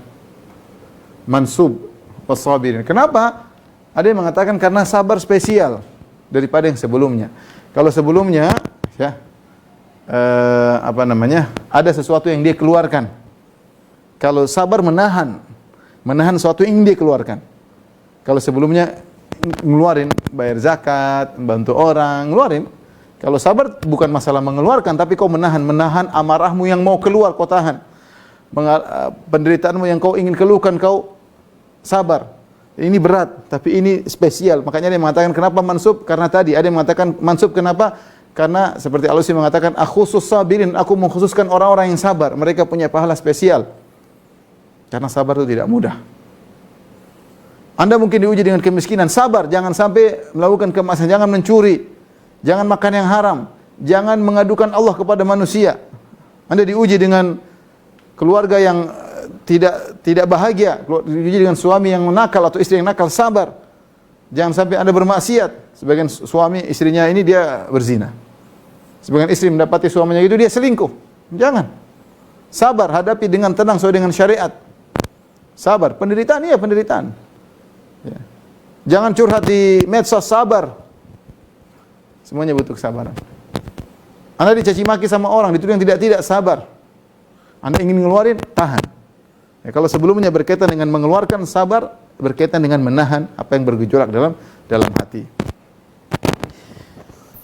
Mansub was-sabirin. Kenapa? Ada yang mengatakan karena sabar spesial daripada yang sebelumnya. Kalau sebelumnya, ya, ada sesuatu yang dia keluarkan. Kalau sabar menahan sesuatu yang ingin dia keluarkan. Kalau sebelumnya ngeluarin, bayar zakat, membantu orang, ngeluarin. Kalau sabar bukan masalah mengeluarkan, tapi kau menahan amarahmu yang mau keluar, kau tahan. Penderitaanmu yang kau ingin keluhkan, kau sabar. Ini berat, tapi ini spesial. Makanya dia mengatakan kenapa mansub? Karena tadi ada yang mengatakan mansub kenapa? Karena seperti Al-Alusi mengatakan akhusus sabirin, aku mengkhususkan orang-orang yang sabar. Mereka punya pahala spesial. Karena sabar itu tidak mudah. Anda mungkin diuji dengan kemiskinan, sabar, jangan sampai melakukan kemaksiatan, jangan mencuri, jangan makan yang haram, jangan mengadukan Allah kepada manusia. Anda diuji dengan keluarga yang tidak bahagia, diuji dengan suami yang nakal atau istri yang nakal, sabar. Jangan sampai Anda bermaksiat. Sebagian suami istrinya ini dia berzina. Sebagian istri mendapati suaminya itu dia selingkuh. Jangan. Sabar, hadapi dengan tenang sesuai dengan syariat. Sabar, penderitaan, iya penderitaan. Ya. Jangan curhat di medsos, sabar. Semuanya butuh kesabaran. Anda dicaci maki sama orang, dituduh yang tidak, sabar. Anda ingin ngeluarin, tahan. Ya, kalau sebelumnya berkaitan dengan mengeluarkan, sabar, berkaitan dengan menahan apa yang bergejolak dalam hati.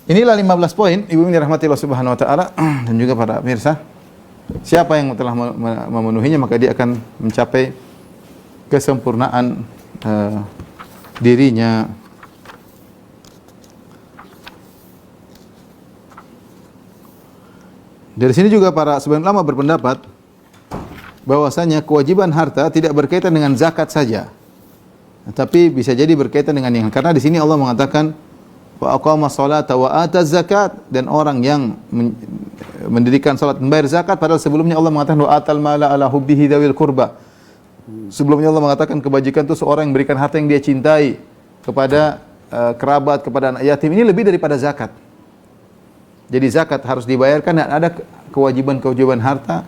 Inilah 15 poin, Ibu yang dirahmati Allah Subhanahu wa taala dan juga para pemirsa. Siapa yang telah memenuhinya, maka dia akan mencapai kesempurnaan dirinya. Dari sini juga para sebagian ulama berpendapat bahwasanya kewajiban harta tidak berkaitan dengan zakat saja, tapi bisa jadi berkaitan dengan yang, karena di sini Allah mengatakan wa aqamas salata wa ataz zakat, dan orang yang mendirikan salat, membayar zakat, padahal sebelumnya Allah mengatakan wa atal mala ala hubbihi dzawil qurba. Sebelumnya Allah mengatakan kebajikan itu seorang yang berikan harta yang dia cintai kepada kerabat, kepada anak yatim. Ini lebih daripada zakat. Jadi zakat harus dibayarkan dan ada kewajiban-kewajiban harta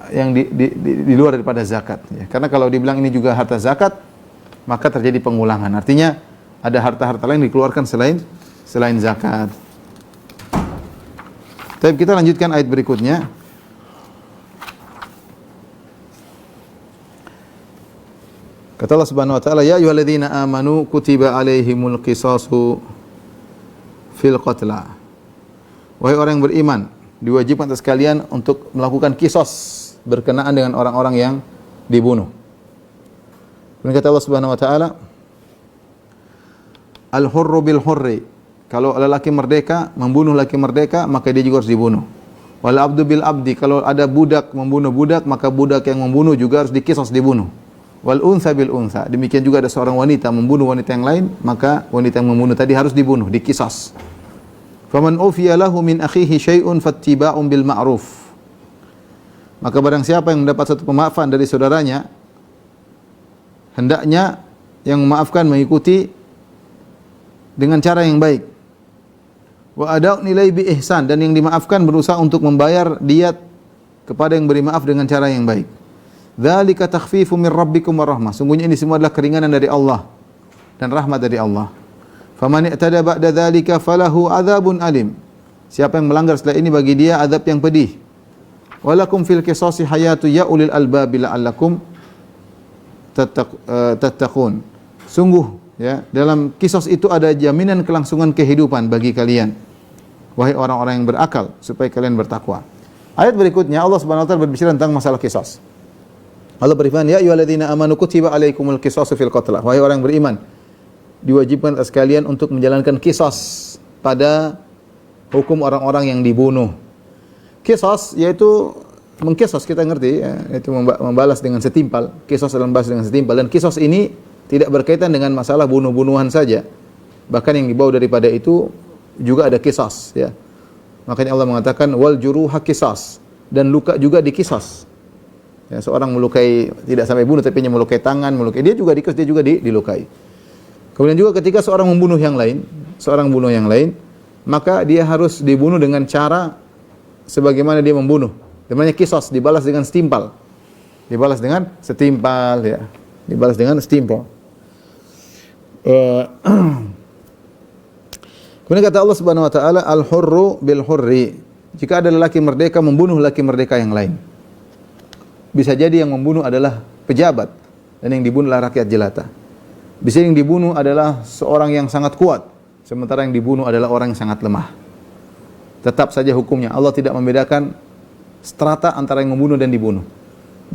yang di luar daripada zakat. Ya. Karena kalau dibilang ini juga harta zakat, maka terjadi pengulangan. Artinya ada harta-harta lain dikeluarkan selain zakat. Tapi kita lanjutkan ayat berikutnya. Kata Allah Subhanahu wa taala, "Ya ayyuhalladzina amanu kutiba alaihimul qisasu fil qatla." Wahai orang yang beriman, diwajibkan atas kalian untuk melakukan kisos berkenaan dengan orang-orang yang dibunuh. Kemudian kata Allah Subhanahu wa taala, "Al-hurru bil hurri." Kalau lelaki merdeka membunuh laki merdeka, maka dia juga harus dibunuh. Wal abdu bil abdi, kalau ada budak membunuh budak, maka budak yang membunuh juga harus dikisos dibunuh. Wal untha bil untha, demikian juga ada seorang wanita membunuh wanita yang lain, maka wanita yang membunuh tadi harus dibunuh, dikisos. Faman ufiya lahu min akhihi syai'un fattiba'un bil ma'ruf. Maka barang siapa yang mendapat satu pemaafan dari saudaranya, hendaknya yang memaafkan mengikuti dengan cara yang baik. Wa ada'u nilai bi ihsan, dan yang dimaafkan berusaha untuk membayar diat kepada yang beri maaf dengan cara yang baik. Dzalika takhfifu min rabbikum warahmah. Sungguhnya ini semua adalah keringanan dari Allah dan rahmat dari Allah. Faman i'tada ba'da dzalika falahu adzabun alim. Siapa yang melanggar setelah ini bagi dia azab yang pedih. Walakum fil qisasi hayatu ya ulil albab la'allakum tattaqun. Sungguh ya, dalam kisos itu ada jaminan kelangsungan kehidupan bagi kalian, wahai orang-orang yang berakal, supaya kalian bertakwa. Ayat berikutnya Allah Subhanahu wa taala berbicara tentang masalah kisos. Allah berfirman, "Ya ayyuhalladzina amanu kutiba alaikumul qisasu fil qatla." Wahai orang yang beriman, diwajibkan atas kalian untuk menjalankan kisos pada hukum orang-orang yang dibunuh. Kisos yaitu mengkisos, kita ngerti ya, itu membalas dengan setimpal. Kisos adalah membalas dengan setimpal, dan kisos ini tidak berkaitan dengan masalah bunuh-bunuhan saja. Bahkan yang dibawa daripada itu juga ada kisos ya. Makanya Allah mengatakan wal juruha qisas, dan luka juga dikisos. Ya, seorang melukai tidak sampai bunuh tapi hanya melukai tangan, melukai dia juga dikisos, dia juga dilukai. Kemudian juga ketika seorang membunuh yang lain, maka dia harus dibunuh dengan cara sebagaimana dia membunuh. Namanya kisos, dibalas dengan setimpal. Dibalas dengan setimpal ya. Dibalas dengan setimpal. Kemudian kata Allah Subhanahu wa taala, "Al-hurru bil hurri." Jika ada lelaki merdeka membunuh lelaki merdeka yang lain. Bisa jadi yang membunuh adalah pejabat dan yang dibunuh adalah rakyat jelata. Bisa yang dibunuh adalah seorang yang sangat kuat, sementara yang dibunuh adalah orang yang sangat lemah. Tetap saja hukumnya. Allah tidak membedakan strata antara yang membunuh dan dibunuh.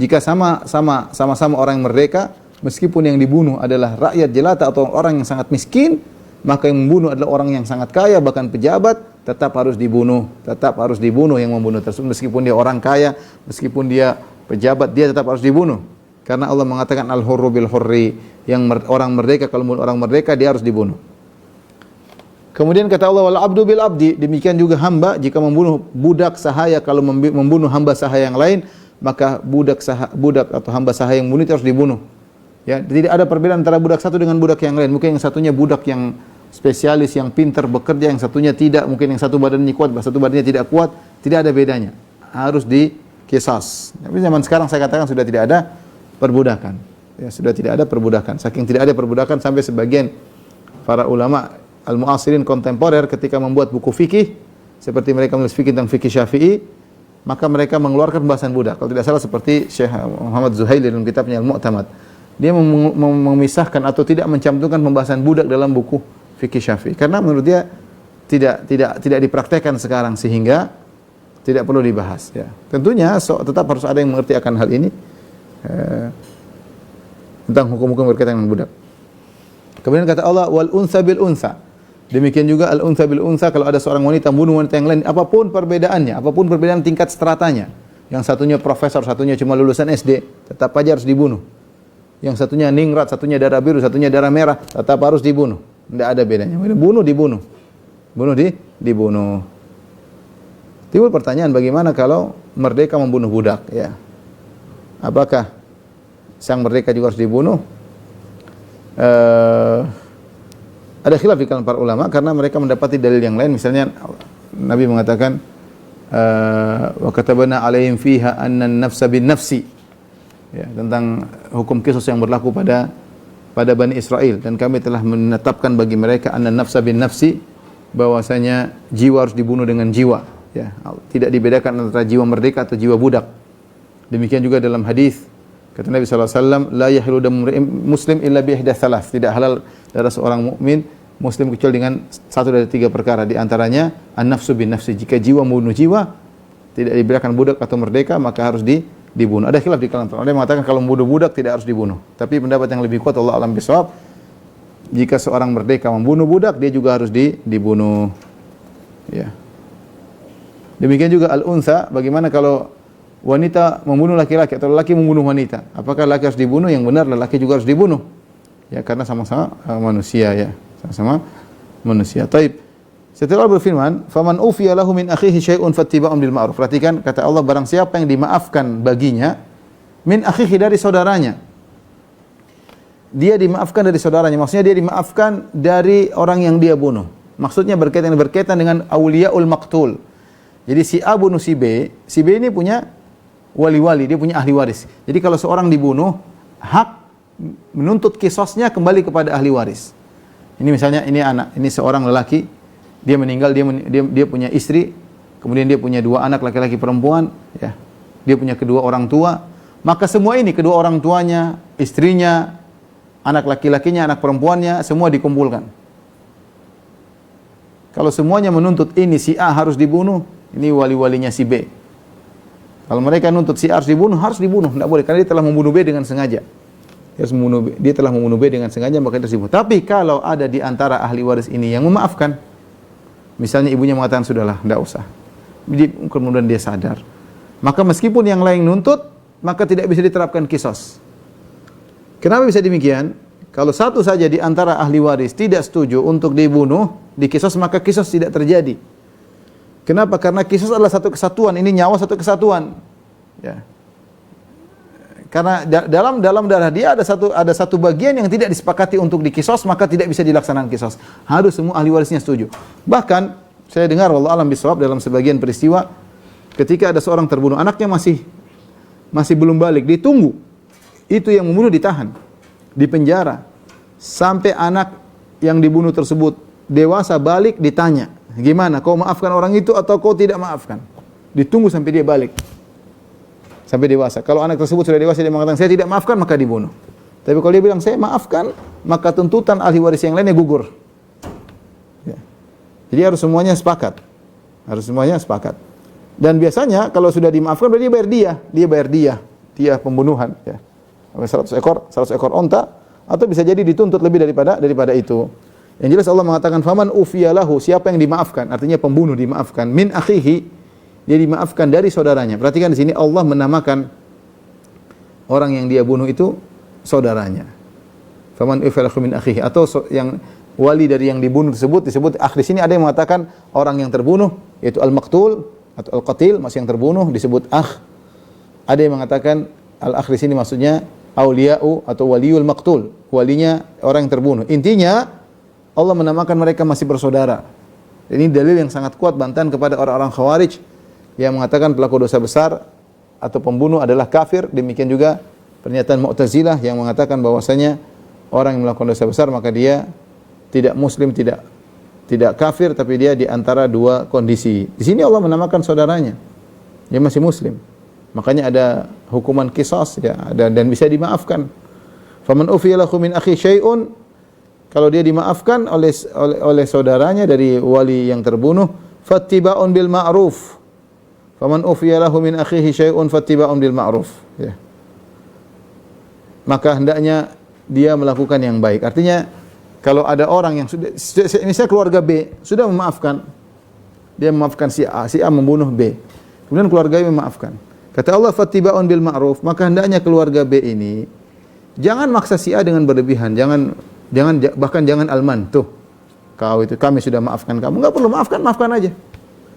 Jika sama-sama orang yang merdeka, meskipun yang dibunuh adalah rakyat jelata atau orang yang sangat miskin, maka yang membunuh adalah orang yang sangat kaya, bahkan pejabat, tetap harus dibunuh. Tetap harus dibunuh yang membunuh tersebut, meskipun dia orang kaya, meskipun dia pejabat, dia tetap harus dibunuh. Karena Allah mengatakan al-hurru bil hurri, yang orang merdeka, kalau orang merdeka dia harus dibunuh. Kemudian kata Allah wal abdu bil abdi, demikian juga hamba jika membunuh budak sahaya, kalau membunuh hamba sahaya yang lain, maka budak atau hamba sahaya yang membunuh itu harus dibunuh. Ya, tidak ada perbedaan antara budak satu dengan budak yang lain. Mungkin yang satunya budak yang spesialis, yang pintar bekerja, yang satunya tidak. Mungkin yang satu badannya kuat, satu badannya tidak kuat. Tidak ada bedanya. Harus dikisas. Tapi zaman sekarang saya katakan sudah tidak ada perbudakan. Ya, sudah tidak ada perbudakan. Saking tidak ada perbudakan sampai sebagian para ulama al-mu'asirin kontemporer ketika membuat buku fikih, seperti mereka menulis fikih tentang fikih Syafi'i, maka mereka mengeluarkan pembahasan budak. Kalau tidak salah seperti Syekh Muhammad Zuhaili dalam kitabnya Al-Mu'tamad. Dia memisahkan atau tidak mencantumkan pembahasan budak dalam buku fikih Syafi'i karena menurut dia tidak dipraktekkan sekarang, sehingga tidak perlu dibahas ya. Tentunya tetap harus ada yang mengerti akan hal ini tentang hukum-hukum berkaitan dengan budak. Kemudian kata Allah wal unsa bil unsa. Demikian juga al unsa bil unsa, kalau ada seorang wanita membunuh wanita yang lain, apapun perbedaannya, apapun perbedaan tingkat stratanya. Yang satunya profesor, satunya cuma lulusan SD, tetap aja harus dibunuh. Yang satunya ningrat, satunya darah biru, satunya darah merah, tetap harus dibunuh. Tidak ada bedanya. Bunuh dibunuh. Dibunuh. Timbul pertanyaan, bagaimana kalau merdeka membunuh budak ya? Apakah sang merdeka juga harus dibunuh? Ada khilaf di kalangan para ulama karena mereka mendapati dalil yang lain. Misalnya Nabi mengatakan wa katabana alaihim fiha anna an-nafsa bin-nafsi, ya, tentang hukum qisas yang berlaku pada Bani Israel, dan kami telah menetapkan bagi mereka anna an-nafsa bin-nafsi, bahwasanya jiwa harus dibunuh dengan jiwa, ya, tidak dibedakan antara jiwa merdeka atau jiwa budak. Demikian juga dalam hadis kata Nabi sallallahu alaihi wasallam, la yahillu damu muslim illa bi ihda tsalas, tidak halal darah seorang mukmin muslim kecuali dengan satu dari tiga perkara, di antaranya an-nafsu bin nafsi, jika jiwa membunuh jiwa, tidak dibedakan budak atau merdeka, maka harus dibunuh. Ada khilaf di kalangan ulama, ada yang mengatakan kalau membunuh budak tidak harus dibunuh, tapi pendapat yang lebih kuat Allah alam bisawab, jika seorang merdeka membunuh budak, dia juga harus dibunuh, ya. Demikian juga al-untha, bagaimana kalau wanita membunuh laki-laki atau laki membunuh wanita, apakah laki harus dibunuh? Yang benar laki juga harus dibunuh, ya, karena sama-sama manusia, ya, sama-sama manusia. Taib. Setelah Allah berfirman, "Faman ufiya lahu min akhihi syai'un fattiba'un bil ma'ruf." Perhatikan kata Allah, barang siapa yang dimaafkan baginya min akhihi, dari saudaranya. Dia dimaafkan dari saudaranya, maksudnya dia dimaafkan dari orang yang dia bunuh. Maksudnya berkaitan dengan auliyaul maqtul. Jadi si A bunuh si B ini punya wali-wali, dia punya ahli waris. Jadi kalau seorang dibunuh, hak menuntut qisasnya kembali kepada ahli waris. Ini misalnya ini anak, ini seorang lelaki, dia meninggal, dia punya istri, kemudian dia punya dua anak laki-laki perempuan, ya. Dia punya kedua orang tua, maka semua ini kedua orang tuanya, istrinya, anak laki-lakinya, anak perempuannya, semua dikumpulkan. Kalau semuanya menuntut ini si A harus dibunuh, ini wali-walinya si B. Kalau mereka nuntut si A harus dibunuh, tidak boleh, karena dia telah membunuh B dengan sengaja. Dia telah membunuh B dengan sengaja, maka dia harus dibunuh. Tapi kalau ada di antara ahli waris ini yang memaafkan, misalnya ibunya mengatakan sudahlah, tidak usah, kemudian dia sadar, maka meskipun yang lain nuntut, maka tidak bisa diterapkan qisas. Kenapa bisa demikian? Kalau satu saja di antara ahli waris tidak setuju untuk dibunuh, di qisas, maka qisas tidak terjadi. Kenapa? Karena qisas adalah satu kesatuan, ini nyawa satu kesatuan. Ya. Karena dalam darah dia ada satu bagian yang tidak disepakati untuk dikisos, maka tidak bisa dilaksanakan kisos. Harus semua ahli warisnya setuju. Bahkan saya dengar wallahu alam bisawab dalam sebagian peristiwa, ketika ada seorang terbunuh, anaknya masih belum balik, ditunggu. Itu yang membunuh ditahan, dipenjara sampai anak yang dibunuh tersebut dewasa, balik, ditanya, gimana, kau maafkan orang itu atau kau tidak maafkan? Ditunggu sampai dia balik, sampai dewasa. Kalau anak tersebut sudah dewasa, dia mengatakan saya tidak maafkan, maka dibunuh. Tapi kalau dia bilang saya maafkan, maka tuntutan ahli waris yang lainnya gugur. Ya. Jadi harus semuanya sepakat. Dan biasanya kalau sudah dimaafkan, berarti dia bayar dia pembunuhan. Ya. 100 ekor onta, atau bisa jadi dituntut lebih daripada itu. Yang jelas Allah mengatakan faman ufiyalahu, siapa yang dimaafkan, artinya pembunuh dimaafkan, min akhihi, dia dimaafkan dari saudaranya. Perhatikan di sini Allah menamakan orang yang dia bunuh itu saudaranya. Faman ufiyalahu min akhihi, atau yang wali dari yang dibunuh tersebut disebut akh. Di sini ada yang mengatakan orang yang terbunuh yaitu al-maqtul atau al-qatil, masih yang terbunuh disebut akh. Ada yang mengatakan al-akh di sini maksudnya auliya'u atau waliul maqtul, walinya orang yang terbunuh. Intinya Allah menamakan mereka masih bersaudara. Ini dalil yang sangat kuat bantahan kepada orang-orang Khawarij yang mengatakan pelaku dosa besar atau pembunuh adalah kafir. Demikian juga pernyataan Mu'tazilah yang mengatakan bahwasanya orang yang melakukan dosa besar maka dia tidak muslim, tidak kafir, tapi dia di antara dua kondisi. Di sini Allah menamakan saudaranya, dia masih muslim. Makanya ada hukuman qisas, ya, dan bisa dimaafkan. Faman ufiya lahu min akhi syai'un, kalau dia dimaafkan oleh saudaranya dari wali yang terbunuh, fattiba'un bil ma'ruf. Faman ufiya lahu min akhihi syai'un fattiba'un bil ma'ruf. Ya. Maka hendaknya dia melakukan yang baik. Artinya kalau ada orang yang sudah, misalnya keluarga B sudah memaafkan, dia memaafkan si A membunuh B, kemudian keluarga B memaafkan. Kata Allah fattiba'un bil ma'ruf, maka hendaknya keluarga B ini jangan maksa si A dengan berlebihan, bahkan jangan alman, tuh kau itu kami sudah maafkan kamu, enggak perlu maafkan aja.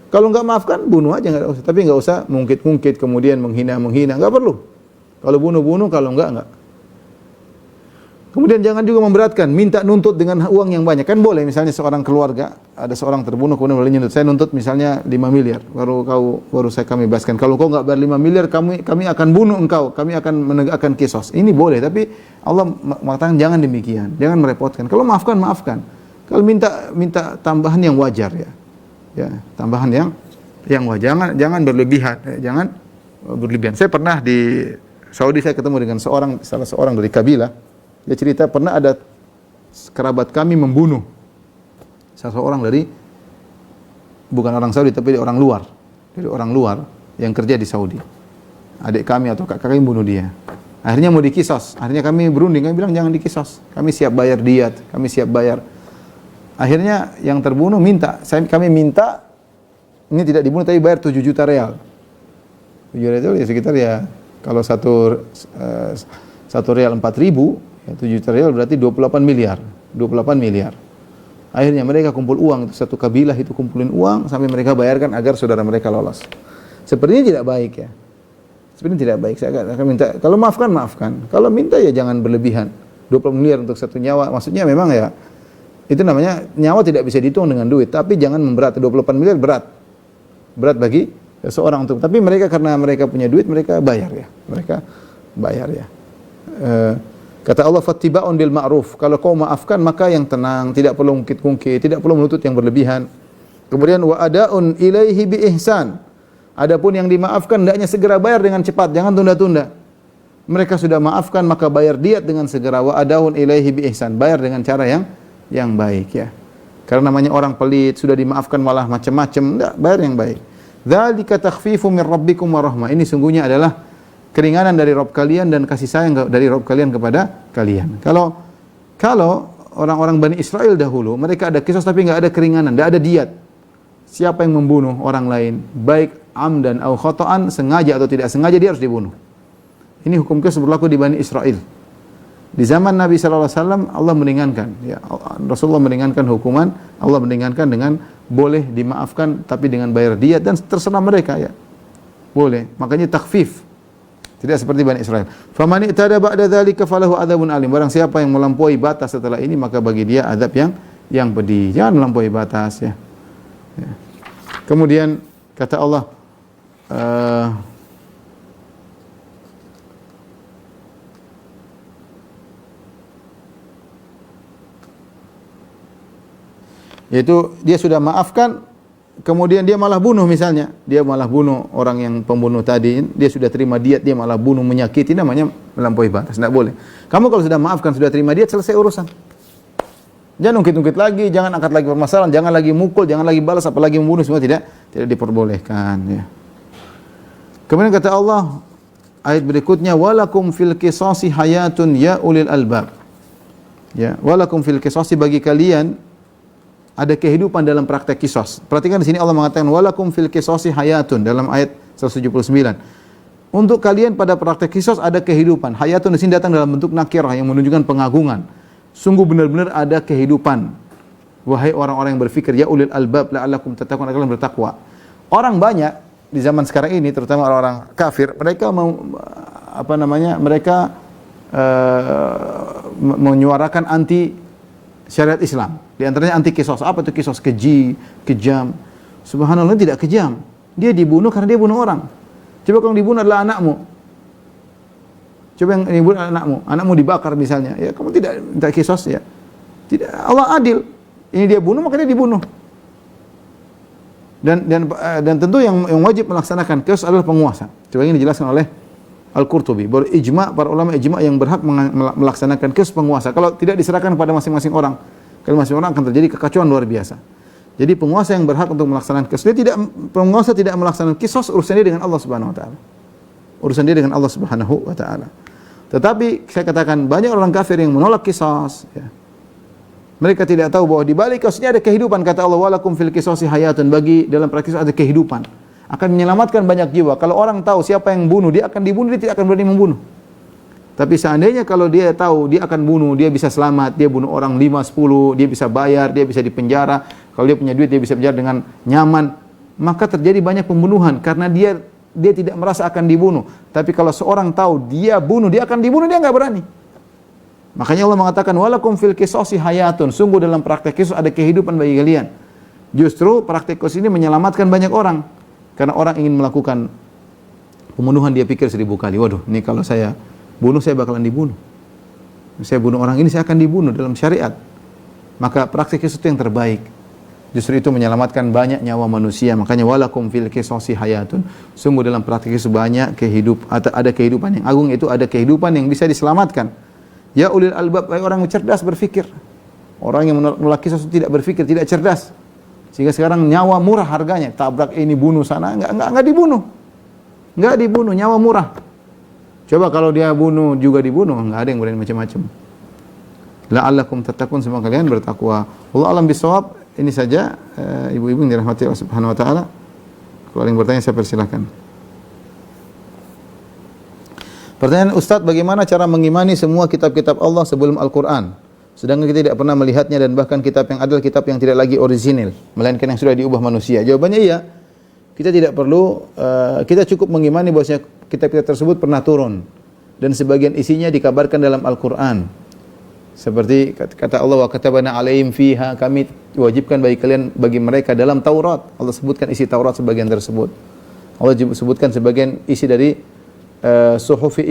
Kalau enggak maafkan bunuh aja, enggak usah. Tapi enggak usah mungkit-mungkit kemudian menghina, enggak perlu. Kalau bunuh, kalau enggak. Kemudian jangan juga memberatkan, minta nuntut dengan uang yang banyak. Kan boleh, misalnya seorang keluarga, ada seorang terbunuh, kemudian boleh nuntut. Saya nuntut misalnya 5 miliar, baru kami bebaskan. Kalau kau enggak bayar 5 miliar, kami akan bunuh engkau, kami akan menegakkan kisos. Ini boleh, tapi Allah mengatakan jangan demikian, jangan merepotkan. Kalau maafkan, maafkan. Kalau minta tambahan yang wajar ya. Ya, tambahan yang wajar. Jangan berlebihan, jangan berlebihan. Saya pernah di Saudi, saya ketemu dengan salah seorang dari kabilah. Dia cerita pernah ada kerabat kami membunuh salah seorang dari, bukan orang Saudi tapi orang luar, dari orang luar yang kerja di Saudi. Adik kami atau kakak kami bunuh dia. Akhirnya mau dikisos. Akhirnya kami berunding, kami bilang jangan dikisos. Kami siap bayar diat, kami siap bayar. Akhirnya yang terbunuh kami minta ini tidak dibunuh tapi bayar 7 juta real. 7 juta itu ya sekitar ya, kalau satu real 4.000, ya, 7 juta real berarti 28 miliar. 28 miliar. Akhirnya mereka kumpul uang, satu kabilah itu kumpulin uang sampai mereka bayarkan agar saudara mereka lolos. Sepertinya tidak baik ya. Sepertinya tidak baik. Saya akan minta, kalau maafkan, maafkan. Kalau minta ya jangan berlebihan. 20 miliar untuk satu nyawa, maksudnya memang ya, itu namanya nyawa tidak bisa dihitung dengan duit. Tapi jangan memberat, 28 miliar berat. Berat bagi seorang untuk, tapi mereka karena mereka punya duit, mereka bayar ya. Mereka bayar ya. Kata Allah, fattiba'un bil ma'ruf. Kalau kau maafkan maka yang tenang, tidak perlu ungkit-ungkit, tidak perlu menuntut yang berlebihan. Kemudian wa ada'un ilaihi bi ihsan. Adapun yang dimaafkan hendaknya segera bayar dengan cepat, jangan tunda-tunda. Mereka sudah maafkan maka bayar diat dengan segera. Wa ada'un ilaihi bi ihsan. Bayar dengan cara yang baik ya. Karena namanya orang pelit, sudah dimaafkan malah macam-macam, enggak, bayar yang baik. Dzalika takhfifu min rabbikum wa rahmah. Ini sungguhnya adalah keringanan dari Rabb kalian dan kasih sayang dari Rabb kalian kepada kalian. Kalau orang-orang Bani Israel dahulu, mereka ada kisos tapi enggak ada keringanan, enggak ada diat. Siapa yang membunuh orang lain, baik amdan atau khata'an, sengaja atau tidak sengaja, dia harus dibunuh. Ini hukum kisos berlaku di Bani Israel. Di zaman Nabi sallallahu alaihi wasallam Allah meringankan, ya, Rasulullah meringankan hukuman, Allah meringankan dengan boleh dimaafkan tapi dengan bayar diat dan terserah mereka ya. Boleh. Makanya takhfif. Tidak seperti Bani Israel. Faman i'tada ba'da dzalika falahu adzabun alim. Barang siapa yang melampaui batas setelah ini maka bagi dia azab yang pedih. Jangan melampaui batas ya. Ya. Kemudian kata Allah yaitu dia sudah maafkan, kemudian dia malah bunuh misalnya. Dia malah bunuh orang yang pembunuh tadi, dia sudah terima diat, dia malah bunuh, menyakiti, namanya melampaui batas. Tidak boleh. Kamu kalau sudah maafkan, sudah terima diat, selesai urusan. Jangan ungkit-ungkit lagi, jangan angkat lagi permasalahan, jangan lagi mukul, jangan lagi balas, apalagi membunuh, semua tidak diperbolehkan ya. Kemudian kata Allah ayat berikutnya, walakum fil qisasi hayatun ya ulil albab. Ya, walakum fil qisasi, bagi kalian ada kehidupan dalam praktek kisos. Perhatikan di sini Allah mengatakan walakum fil qisasi hayatun dalam ayat 179. Untuk kalian pada praktek kisos ada kehidupan. Hayatun di sini datang dalam bentuk nakirah yang menunjukkan pengagungan. Sungguh benar-benar ada kehidupan. Wahai orang-orang yang berfikir, ya ulil albab la'allakum tattaqun, agar kalian bertakwa. Orang banyak di zaman sekarang ini, terutama orang-orang kafir, mereka menyuarakan anti syariat Islam. Di antaranya anti kisos. Apa itu kisos? Keji, kejam. Subhanallah, tidak kejam. Dia dibunuh karena dia bunuh orang. Coba kalau dibunuh adalah anakmu. Coba yang dibunuh adalah anakmu. Anakmu dibakar misalnya. Ya, kamu tidak minta kisos ya. Tidak. Allah adil. Ini dia bunuh, maka dia dibunuh. Dan tentu yang wajib melaksanakan kisos adalah penguasa. Coba ini dijelaskan oleh Al-Qurtubi. Baru ijma', para ulama ijma' yang berhak melaksanakan kisos penguasa. Kalau tidak diserahkan kepada masing-masing orang, kalau masing-masing orang akan terjadi kekacauan luar biasa. Jadi penguasa yang berhak untuk melaksanakan kisos, penguasa tidak melaksanakan kisos, urusan dia dengan Allah Subhanahu wa taala. Urusan dia dengan Allah Subhanahu wa taala. Tetapi saya katakan banyak orang kafir yang menolak kisos ya. Mereka tidak tahu bahwa di balik kisosnya ada kehidupan. Kata Allah, walakum fil qisasi hayatun, bagi dalam praktis ada kehidupan. Akan menyelamatkan banyak jiwa. Kalau orang tahu siapa yang bunuh, dia akan dibunuh, dia tidak akan berani membunuh. Tapi seandainya kalau dia tahu dia akan bunuh, dia bisa selamat, dia bunuh orang 5, 10, dia bisa bayar, dia bisa dipenjara. Kalau dia punya duit, dia bisa penjara dengan nyaman. Maka terjadi banyak pembunuhan karena dia tidak merasa akan dibunuh. Tapi kalau seorang tahu dia bunuh, dia akan dibunuh, dia enggak berani. Makanya Allah mengatakan walakum fil qisasi hayatun, sungguh dalam praktek qisas ada kehidupan bagi kalian. Justru praktek qisas ini menyelamatkan banyak orang. Karena orang ingin melakukan pembunuhan, dia pikir 1000 kali, waduh, ini kalau saya bunuh saya bakalan dibunuh. Saya bunuh orang ini saya akan dibunuh dalam syariat. Maka praktek qisas itu yang terbaik. Justru itu menyelamatkan banyak nyawa manusia. Makanya walakum fil qisasi hayatun. Sungguh dalam praktik itu banyak ada kehidupan yang agung, itu ada kehidupan yang bisa diselamatkan. Ya ulil albab, orang yang cerdas berfikir. Orang yang menolak kisah itu tidak berfikir, tidak cerdas. Sehingga sekarang nyawa murah harganya. Tabrak ini, bunuh sana, enggak dibunuh. Enggak dibunuh, nyawa murah. Coba kalau dia bunuh juga dibunuh, enggak ada yang berani macam-macam. La'allakum tattaqun, semoga kalian bertakwa. Allah alam bisawab. Ini saja ibu-ibu yang dirahmati Allah Subhanahu wa taala. Kalau ada yang bertanya saya persilahkan. Pertanyaan Ustaz, bagaimana cara mengimani semua kitab-kitab Allah sebelum Al-Qur'an? Sedangkan kita tidak pernah melihatnya dan bahkan kitab yang adalah kitab yang tidak lagi orisinil, melainkan yang sudah diubah manusia. Jawabannya iya. Kita tidak perlu kita cukup mengimani bahwasanya kitab-kitab tersebut pernah turun dan sebagian isinya dikabarkan dalam Al-Qur'an. Seperti kata Allah, wa katabana alaihim fiha, kami wajibkan bagi mereka dalam Taurat. Allah sebutkan isi Taurat sebagian tersebut. Allah sebutkan sebagian isi dari suhufi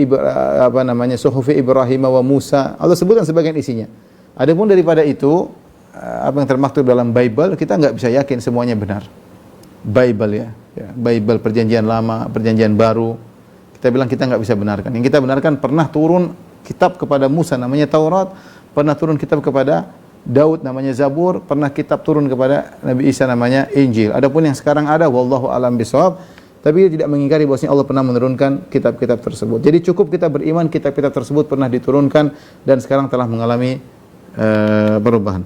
Ibrahim wa Musa. Allah sebutkan sebagian isinya. Adapun daripada itu apa yang termaktub dalam Bible, kita enggak bisa yakin semuanya benar. Bible ya, Bible perjanjian lama, perjanjian baru. Kita bilang kita enggak bisa benarkan. Yang kita benarkan pernah turun kitab kepada Musa namanya Taurat, pernah turun kitab kepada Daud namanya Zabur, pernah kitab turun kepada Nabi Isa namanya Injil. Adapun yang sekarang ada, wallahu alam bisawab, tapi dia tidak mengingkari bahwasanya Allah pernah menurunkan kitab-kitab tersebut. Jadi cukup kita beriman kitab-kitab tersebut pernah diturunkan dan sekarang telah mengalami perubahan.